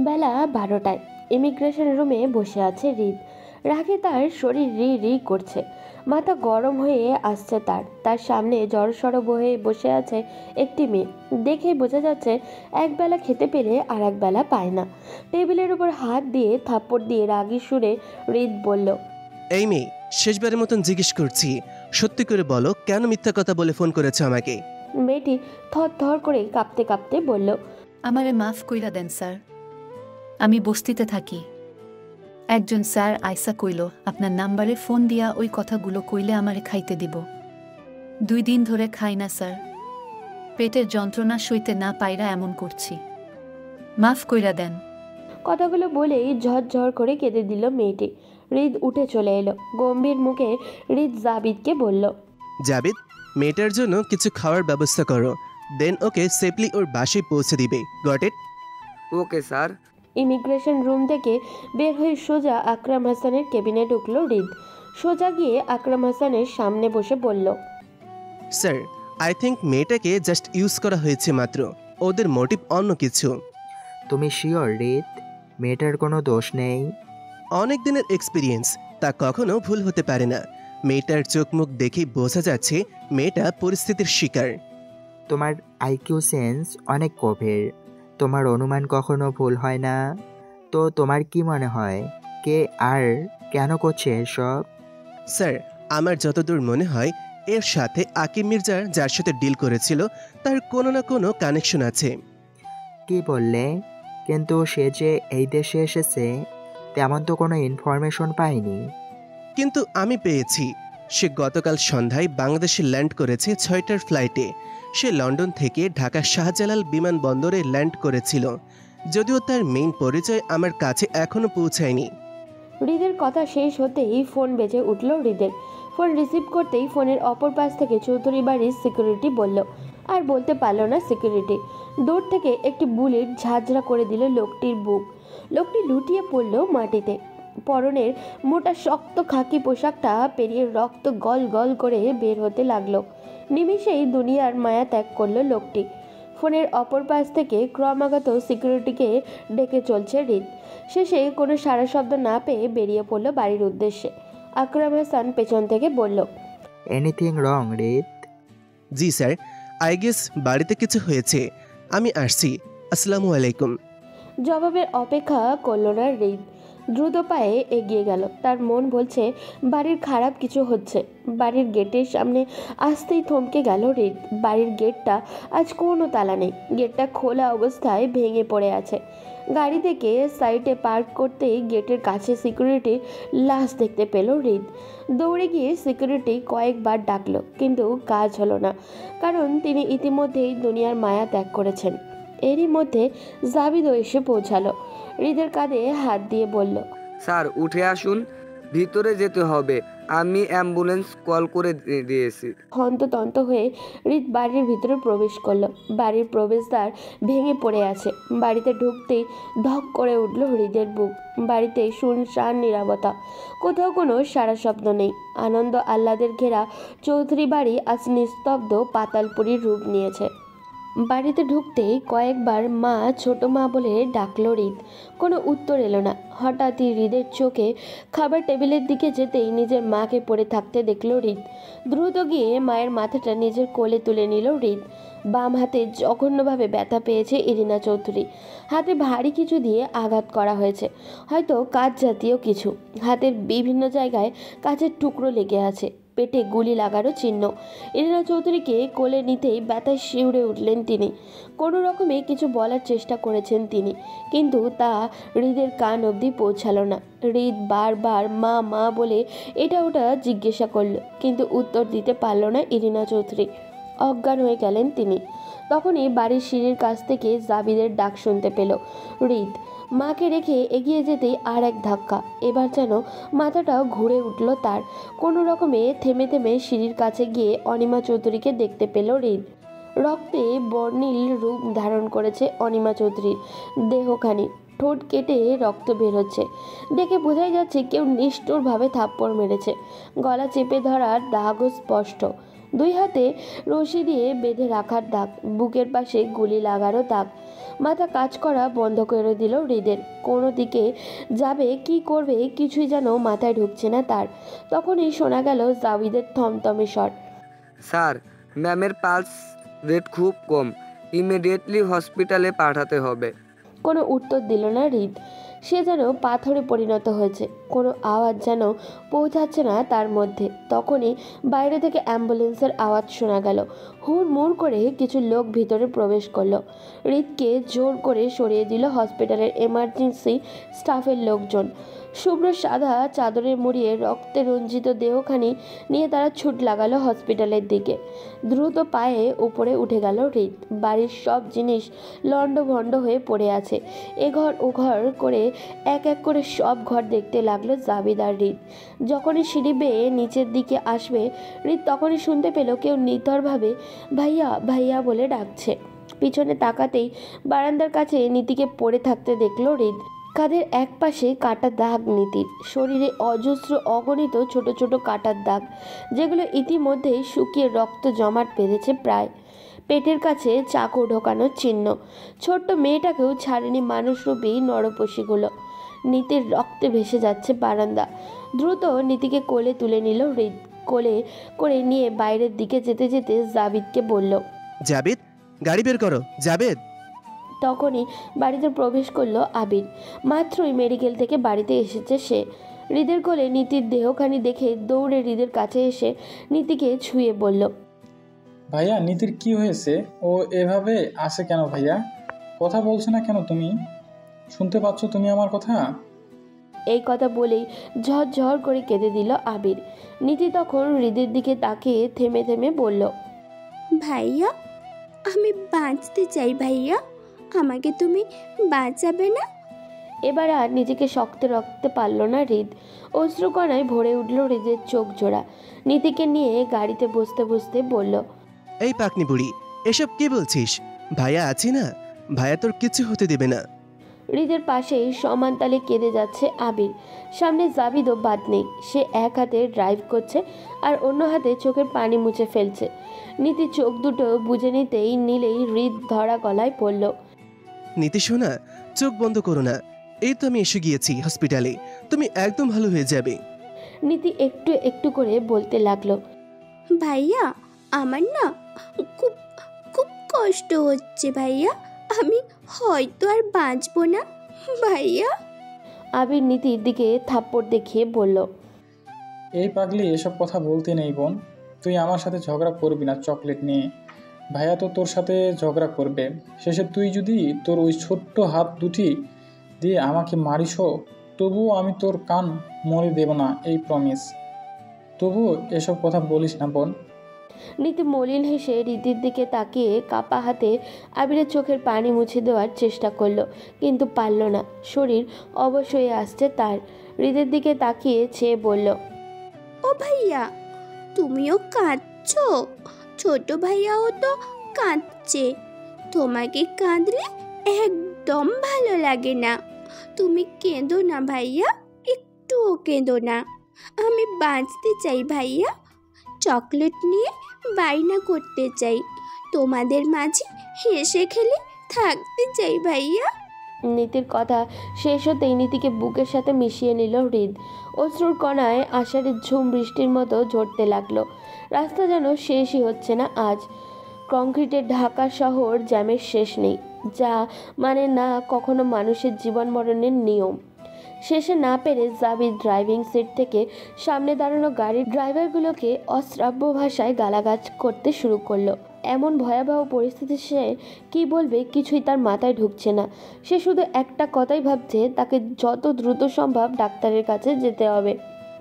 বেলা 12টায় ইমিগ্রেশন রুমে বসে আছে হৃদ। রাগে তার শরীর রি রি করছে, মাথা গরম হয়ে আসছে। তার সামনে জড়সড় হয়ে বসে আছে একটি মেয়ে। দেখেই বোঝা যাচ্ছে একবেলা খেতে পেরে আর একবেলা পায় না। টেবিলের উপর হাত দিয়ে থাপ্পড় দিয়ে রাগী সুরে হৃদ বলল, এই মেয়ে, শেষবারের মতন জিজ্ঞেস করছি, সত্যি করে বলো কেন মিথ্যা কথা বলে ফোন করেছো আমাকে? মেয়েটি থর থর করে কাঁপতে কাঁপতে বলল, আমারে মাফ কইরা দেন স্যার। আমি বস্তিতে থাকি। একজন স্যার আইসা কইল আপনার নাম্বারে ফোন দিয়া ওই কথাগুলো কইলে আমারে খাইতে দিব। 2 দিন ধরে খাই না স্যার। পেটের যন্ত্রণা সইতে না পাইরা এমন করছি। মাফ কইরা দেন। কথাগুলো বলেই ঝরঝর করে কেঁদে দিল মেয়েটি। হৃদ উঠে চলে এলো। গম্ভীর মুখে হৃদ জাবিদকে বলল, জাবিদ, মেয়েটার জন্য কিছু খাওয়ার ব্যবস্থা করো, দেন ওকে সেফলি ওর বাসায় পৌঁছে দিবে। Got it? Okay sir. Immigration room থেকে বের হয়ে সোজা আকরাম হাসানের কেবিনে ঢুকলো হৃদ। সোজা গিয়ে আকরাম হাসানের সামনে বসে বলল, স্যার, আই থিঙ্ক মেয়েটাকে জাস্ট ইউজ করা হয়েছে মাত্র, ওদের মোটিভ অন্য কিছু। তুমি শিওর হৃদ? মেয়েটার কোনো দোষ নেই? অনেক দিনের এক্সপিরিয়েন্স, তা কখনো ভুল হতে পারে না। মেয়েটার চোখ মুখ দেখেই বোঝা যাচ্ছে মেয়েটা পরিস্থিতির শিকার। তোমার আইকিউ সেন্স অনেক গভীর, তোমার অনুমান কখনো ভুল হয় না। তো তোমার কি মনে হয় কে আর কেন করছে এসব? স্যার, আমার যতদূর মনে হয় এর সাথে আকিব মির্জা যার সাথে ডিল করেছিল তার কোনো না কোনো কানেকশন আছে। কি বললে? কিন্তু সে যে এই দেশে এসেছে তেমন তো কোনো ইনফরমেশন পাইনি। কিন্তু আমি পেয়েছি। সে গতকাল সন্ধ্যায় বাংলাদেশে ল্যান্ড করেছে 6টার ফ্লাইটে। সে লন্ডন থেকে ঢাকা শাহজালাল বিমানবন্দরে ল্যান্ড করেছিল, যদিও তার মেইন পরিচয় আমার কাছে এখনো পৌঁছায়নি। হৃদের কথা শেষ হতেই ফোন বেজে উঠল হৃদের। ফোন রিসিভ করতেই ফোনের অপর পাশ থেকে চৌধুরী বাড়ির সিকিউরিটি বলল। আর বলতে পারল না সিকিউরিটি। দূর থেকে একটি বুলেট ঝাঁঝরা করে দিল লোকটির বুক। লোকটি লুটিয়ে পড়ল মাটিতে। পরনের মোটা শক্ত খাকি পোশাকটা পেরিয়ে রক্ত গল গল করে বের হতে লাগলো। নিমিষেই দুনিয়ার মায়া ত্যাগ করলো লোকটি। ফোনের অপর পাশ থেকে ক্রমাগত সিকিউরিটিকে ডেকে চলছে হৃদ। শেষে কোনো সারা শব্দ না পেয়ে বেরিয়ে পড়ল বাড়ির উদ্দেশ্যে। আকরাম হাসান পেছন থেকে বলল, এনিথিং রং হৃদ? জি স্যার, আই গেস বাড়িতে কিছু হয়েছে, আমি আসছি, আসসালামু আলাইকুম। জবাবের অপেক্ষা করল না হৃদ। দ্রুত পায়ে এগিয়ে গেল। তার মন বলছে বাড়ির খারাপ কিছু হচ্ছে। বাড়ির গেটের সামনে আসতেই থমকে গেল হৃদ। বাড়ির গেটটা আজ কোনো তালা নেই। গেটটা খোলা অবস্থায় ভেঙে পড়ে আছে। গাড়ি থেকে সাইডে পার্ক করতেই গেটের কাছে সিকিউরিটির লাশ দেখতে পেল হৃদ। দৌড়ে গিয়ে সিকিউরিটি কয়েকবার ডাকলো, কিন্তু কাজ হলো না, কারণ তিনি ইতিমধ্যেই দুনিয়ার মায়া ত্যাগ করেছেন। এরই মধ্যে জাবিদও এসে পৌঁছালো। হৃদের কাঁধে হাত দিয়ে বলল, স্যার উঠে আসুন, ভিতরে যেতে হবে, আমি অ্যাম্বুলেন্স কল করে দিয়েছি। হন্ততন্ত হয়ে হৃদ বাড়ির ভিতরে প্রবেশ করলো। বাড়ির প্রবেশদ্বার ভেঙে পড়ে আছে। বাড়িতে ঢুকতেই ধক করে উঠল হৃদের বুক। বাড়িতে শুনশান নীরবতা, কোথাও কোনো সারা শব্দ নেই। আনন্দ আহ্লাদের ঘেরা চৌধুরী বাড়ি আজ নিস্তব্ধ পাতালপুরীর রূপ নিয়েছে। বাড়িতে ঢুকতেই কয়েকবার মা, ছোট মা বলে ডাকলো হৃদ। কোনো উত্তর এলো না। হঠাৎই হৃদের চোখে খাবার টেবিলের দিকে যেতেই নিজের মাকে পড়ে থাকতে দেখলো হৃদ। দ্রুত গিয়ে মায়ের মাথাটা নিজের কোলে তুলে নিল হৃদ। বাম হাতে জঘন্যভাবে ব্যথা পেয়েছে ইরিনা চৌধুরী। হাতে ভারী কিছু দিয়ে আঘাত করা হয়েছে, হয়তো কাঁচ জাতীয় কিছু। হাতের বিভিন্ন জায়গায় কাঁচের টুকরো লেগে আছে। পেটে গুলি লাগারও চিহ্ন। ইরিনা চৌধুরীকে কোলে নিতেই ব্যথায় শিউরে উঠলেন তিনি। কোনো রকমে কিছু বলার চেষ্টা করেছেন তিনি, কিন্তু তা হৃদের কান অবধি পৌঁছালো না। হৃদ বারবার মা মা বলে এটা ওটা জিজ্ঞাসা করল, কিন্তু উত্তর দিতে পারল না ইরিনা চৌধুরী। অজ্ঞান হয়ে গেলেন তিনি। তখনই বাড়ির সিঁড়ির কাছ থেকে জাবিদের ডাক শুনতে পেল হৃদ। মাকে রেখে এগিয়ে যেতেই আর এক ধাক্কা। এবার যেন মাথাটাও ঘুরে উঠল তার। কোনো রকমে থেমে থেমে সিঁড়ির কাছে গিয়ে অনিমা চৌধুরীকে দেখতে পেল হৃদ। রক্তে বর্ণিল রূপ ধারণ করেছে অনিমা চৌধুরীর দেহখানি। ঠোঁট কেটে রক্ত বের হচ্ছে। দেখে বোঝাই যাচ্ছে কেউ নিষ্ঠুরভাবে থাপ্পড় মেরেছে। গলা চেপে ধরার দাগও স্পষ্ট। দুই হাতে রশি দিয়ে বেঁধে রাখার দাগ, বুকের পাশে গুলি লাগারও দাগ। মাথা কাজ করা বন্ধ করে দিল হৃদের। কোনো দিকে যাবে, কি করবে কিছুই যেন মাথায় ঢুকছে না তার। তখনই শোনা গেল জাবিদের থমথমে স্বর, স্যার, ম্যামের পালস রেট খুব কম, ইমিডিয়েটলি হসপিটালে পাঠাতে হবে। কোনো উত্তর দিল না হৃদ। সে যেন পাথরে পরিণত হয়েছে। কোনো আওয়াজ যেন পৌঁছাচ্ছে না তার মধ্যে। তখনই বাইরে থেকে অ্যাম্বুলেন্সের আওয়াজ শোনা গেল। হুড়মুড় করে কিছু লোক ভিতরে প্রবেশ করলো। হৃদকে জোর করে সরিয়ে দিল হসপিটালের এমার্জেন্সি স্টাফের লোকজন। শুভ্র সাদা চাদরে মুড়িয়ে রক্তে রঞ্জিত দেহখানি নিয়ে তারা ছুট লাগালো হসপিটালের দিকে। দ্রুত পায়ে উপরে উঠে গেল হৃদ। বাড়ির সব জিনিস লণ্ডভণ্ড হয়ে পড়ে আছে। এ ঘর ও ঘর করে এক এক করে সব ঘর দেখতে লাগলো জাবিদ আর হৃদ। যখনই সিঁড়ি বেয়ে নিচের দিকে আসবে হৃদ, তখনই শুনতে পেল কেউ নিথরভাবে ভাইয়া ভাইয়া বলে ডাকছে। পিছনে তাকাতেই বারান্দার কাছে নীতিকে পড়ে থাকতে দেখলো হৃদ। কাঁধের এক পাশে কাটার দাগ নীতির, শরীরে অজস্র অগণিত ছোট ছোট কাটার দাগ, যেগুলো ইতিমধ্যেই শুকিয়ে রক্ত জমাট বেঁধেছে প্রায়। পেটের কাছে চাকু ঢোকানোর চিহ্ন। ছোট্ট মেয়েটাকেও ছাড়েনি মানুষরূপী নরপশিগুলো। নীতির রক্তে ভেসে যাচ্ছে বারান্দা। দ্রুত নীতিকে কোলে তুলে নিল হৃদ। কোলে করে নিয়ে বাইরের দিকে যেতে যেতে জাবিদকে বলল, জাবেদ, গাড়ি বের করো। জাবেদ। তখনই বাড়িতে প্রবেশ করলো আবির। মাত্রই মেডিকেল থেকে বাড়িতে এসেছে সে। হৃদের কোলে নীতির দেহখানি দেখে দৌড়ে হৃদের কাছে এসে নীতিকে ছুঁয়ে বলল, ভাইয়া, নীতির কি হয়েছে? ও এভাবে আসে কেন ভাইয়া? কথা বলছো না কেন তুমি? শুনতে পাচ্ছ তুমি আমার কথা? এই কথা বলেই ঝরঝর করে কেঁদে দিল আবির। নীতি তখন হৃদের দিকে তাকিয়ে থেমে থেমে বলল, ভাইয়া, আমি বাঁচতে চাই ভাইয়া, আমাকে তুমি বাঁচাবে না? এবার আর নিজেকে শক্ত রাখতে পারল না হৃদ। অশ্রুকণায় ভরে উঠল হৃদের চোখ জোড়া। নীতিকে নিয়ে গাড়িতে বসতে বসতে বলল, এই পাকনি বুড়ি, এসব কি বলছিস? ভাইয়া আছি না, ভাইয়া তোর কিছু হতে দেবে না। হৃদের পাশেই সমান তালে কেঁদে যাচ্ছে আবির। সামনে জাবিদও বাদ নেই। সে এক হাতে ড্রাইভ করছে আর অন্য হাতে চোখের পানি মুছে ফেলছে। নীতি চোখ দুটো বুঝে নিলেই হৃদ ধরা গলায় পড়ল, নীতি শোনা, চোখ বন্ধ করো না। এই তো আমি এসে গিয়েছি হসপিটালে, তুমি একদম ভালো হয়ে যাবে। নীতি একটু একটু করে বলতে লাগলো, ভাইয়া, আমার না খুব খুব কষ্ট হচ্ছে ভাইয়া, আমি হয়তো আর বাঁচবো না ভাইয়া। আবির নীতির দিকে থাপ্পড় দেখিয়ে বলল, এই পাগলি, এসব কথা বলতে নেই বোন। তুই আমার সাথে ঝগড়া করবি না চকলেট নিয়ে। ভাইয়া তো তোর সাথে ঝগড়া করবে। শেষে তুই যদি তোর ওই ছোট্ট হাত দুটি দিয়ে আমাকে মারিসও, তবুও আমি তোর কান মরে দেব না, এই প্রমিস। তবুও এসব কথা বলিস না বোন। নীতি মলিন হেসে রীতির দিকে তাকিয়ে কাপা হাতে আবিরের চোখের পানি মুছে দেওয়ার চেষ্টা করলো, কিন্তু পারল না। শরীর অবশ হয়ে আসছে তার। হৃদের দিকে তাকিয়ে চেয়ে বলল, ও ভাইয়া, তুমিও কাঁদছো? ছোট ভাইয়াও তো কাঁদছে। তোমাকে কাঁদলে একদম ভালো লাগে না। তুমি কেঁদো না ভাইয়া, একটুও কেঁদো না। আমি বাঁচতে চাই ভাইয়া, চকলেট নিয়ে বায়না করতে চাই, তোমাদের মাঝে হেসে খেলে থাকতে চাই ভাইয়া। নীতির কথা শেষ হতেই নীতিকে বুকের সাথে মিশিয়ে নিল হৃদ। অশ্রুর কণায় আষাঢ়ের ঝুম বৃষ্টির মতো ঝরতে লাগলো। রাস্তা যেন শেষই হচ্ছে না আজ। কংক্রিটের ঢাকা শহর জ্যামের শেষ নেই, যা মানে না কখনো মানুষের জীবন মরণের নিয়ম। শেষে না পেরে জাবিদ ড্রাইভিং সিট থেকে সামনে দাঁড়ানো গাড়ির ড্রাইভারগুলোকে অশ্রাব্য ভাষায় গালাগাল করতে শুরু করলো। এমন ভয়াবহ পরিস্থিতি সে কী বলবে কিছুই তার মাথায় ঢুকছে না। সে শুধু একটা কথাই ভাবছে, তাকে যত দ্রুত সম্ভব ডাক্তারের কাছে যেতে হবে।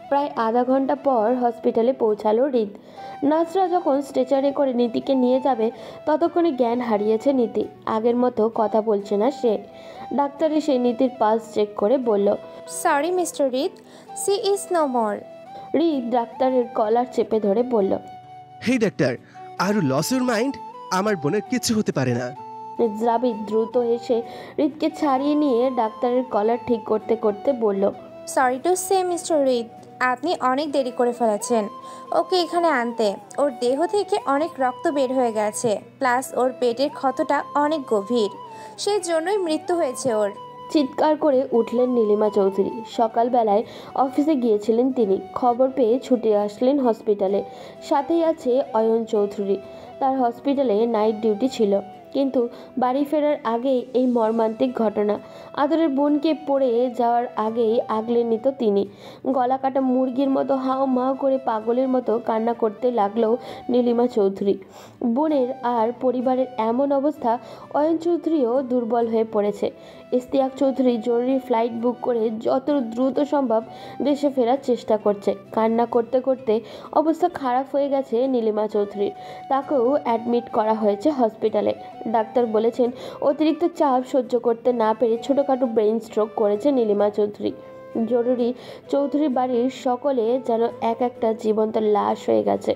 প্রায় আধা ঘন্টা পর হসপিটালে পৌঁছালো হৃদ। নার্সরা যখন স্ট্রেচারে করে নীতিকে নিয়ে যাবে ততক্ষণে জ্ঞান হারিয়েছে নীতি। আগের মতো কথা বলছে না সে। ডাক্তার এসে নীতির পালস চেক করে বলল, sorry mister Hrid, she is no more. Hrid ডাক্তারের কলার চেপে ধরে বলল, hey doctor, are lost your mind, আমার বোনের কিছু হতে পারে না। জাবিদ দ্রুত এসে হৃদকে ছাড়িয়ে নিয়ে ডাক্তারের কলার ঠিক করতে করতে বলল, সরি টু সে মিস্টার হৃদ, আপনি অনেক দেরি করে ফেলেছেন ওকে এখানে আনতে। ওর দেহ থেকে অনেক রক্ত বের হয়ে গেছে, প্লাস ওর পেটের ক্ষতটা অনেক গভীর, সেই জন্যই মৃত্যু হয়েছে ওর। চিৎকার করে উঠলেন নীলিমা চৌধুরী। সকালবেলায় অফিসে গিয়েছিলেন তিনি। খবর পেয়ে ছুটে আসলেন হসপিটালে। সাথেই আছে অয়ন চৌধুরী। তার হসপিটালে নাইট ডিউটি ছিল, কিন্তু বাড়ি ফেরার আগেই এই মর্মান্তিক ঘটনা। আদরের বোনকে পড়ে যাওয়ার আগেই আগলে নিত তিনি। গলা কাটা মুরগির মতো হাও মাও করে পাগলের মতো কান্না করতে লাগলো নীলিমা চৌধুরী। বোনের আর পরিবারের এমন অবস্থা, অয়ন চৌধুরীও দুর্বল হয়ে পড়েছে। ইশতিয়াক চৌধুরী জরুরি ফ্লাইট বুক করে যত দ্রুত সম্ভব দেশে ফেরার চেষ্টা করছে। কান্না করতে করতে অবস্থা খারাপ হয়ে গেছে নীলিমা চৌধুরীর। তাকেও অ্যাডমিট করা হয়েছে হসপিটালে। ডাক্তার বলেছেন অতিরিক্ত চাপ সহ্য করতে না পেরে ছোটোখাটো ব্রেইন স্ট্রোক করেছে নীলিমা চৌধুরী। জরুরি চৌধুরী বাড়ির সকলে যেন এক একটা জীবন্ত লাশ হয়ে গেছে।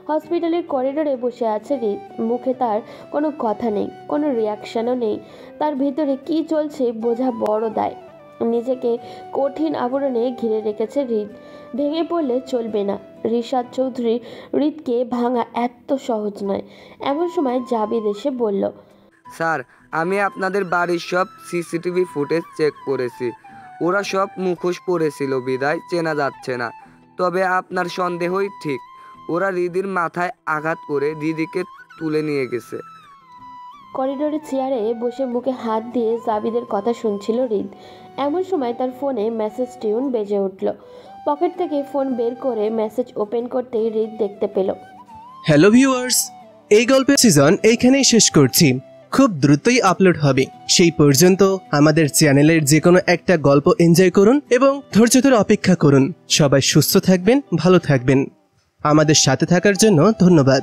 হসপিটালের করিডোরে বসে আছে হৃদ। মুখে তার কোনো কথা নেই, কোনো রিয়াকশানও নেই। তার ভিতরে কি চলছে বোঝা বড় দায়। নিজেকে কঠিন আবরণে ঘিরে রেখেছে হৃদ। ভেঙে পড়লে চলবে না। রিশাদ চৌধুরী হৃদকে ভাঙা এত সহজ নয়। এমন সময় জাবিদ এসে বলল, স্যার, আমি আপনাদের বাড়ির সব সিসিটিভি ফুটেজ চেক করেছি। ওরা সব মুখোশ পরেছিল বিদায় চেনা যাচ্ছে না। তবে আপনার সন্দেহই ঠিক, ওরা রিদির মাথায় আঘাত করে রিদিকে তুলে নিয়ে গেছে। করিডোরের চেয়ারে বসে মুখে হাত দিয়ে জাবিদের কথা শুনছিল হৃদ। এমন সময় তার ফোনে মেসেজ টিউন বেজে উঠল। পকেট থেকে ফোন বের করে মেসেজ ওপেন করতেই হৃদ দেখতে পেল। হ্যালো ভিউয়ার্স, এই গল্পের সিজন এইখানেই শেষ করছি। খুব দ্রুতই আপলোড হবে। সেই পর্যন্ত আমাদের চ্যানেলের যে কোনো একটা গল্প এনজয় করুন এবং ধৈর্য ধরে অপেক্ষা করুন। সবাই সুস্থ থাকবেন, ভালো থাকবেন। আমাদের সাথে থাকার জন্য ধন্যবাদ।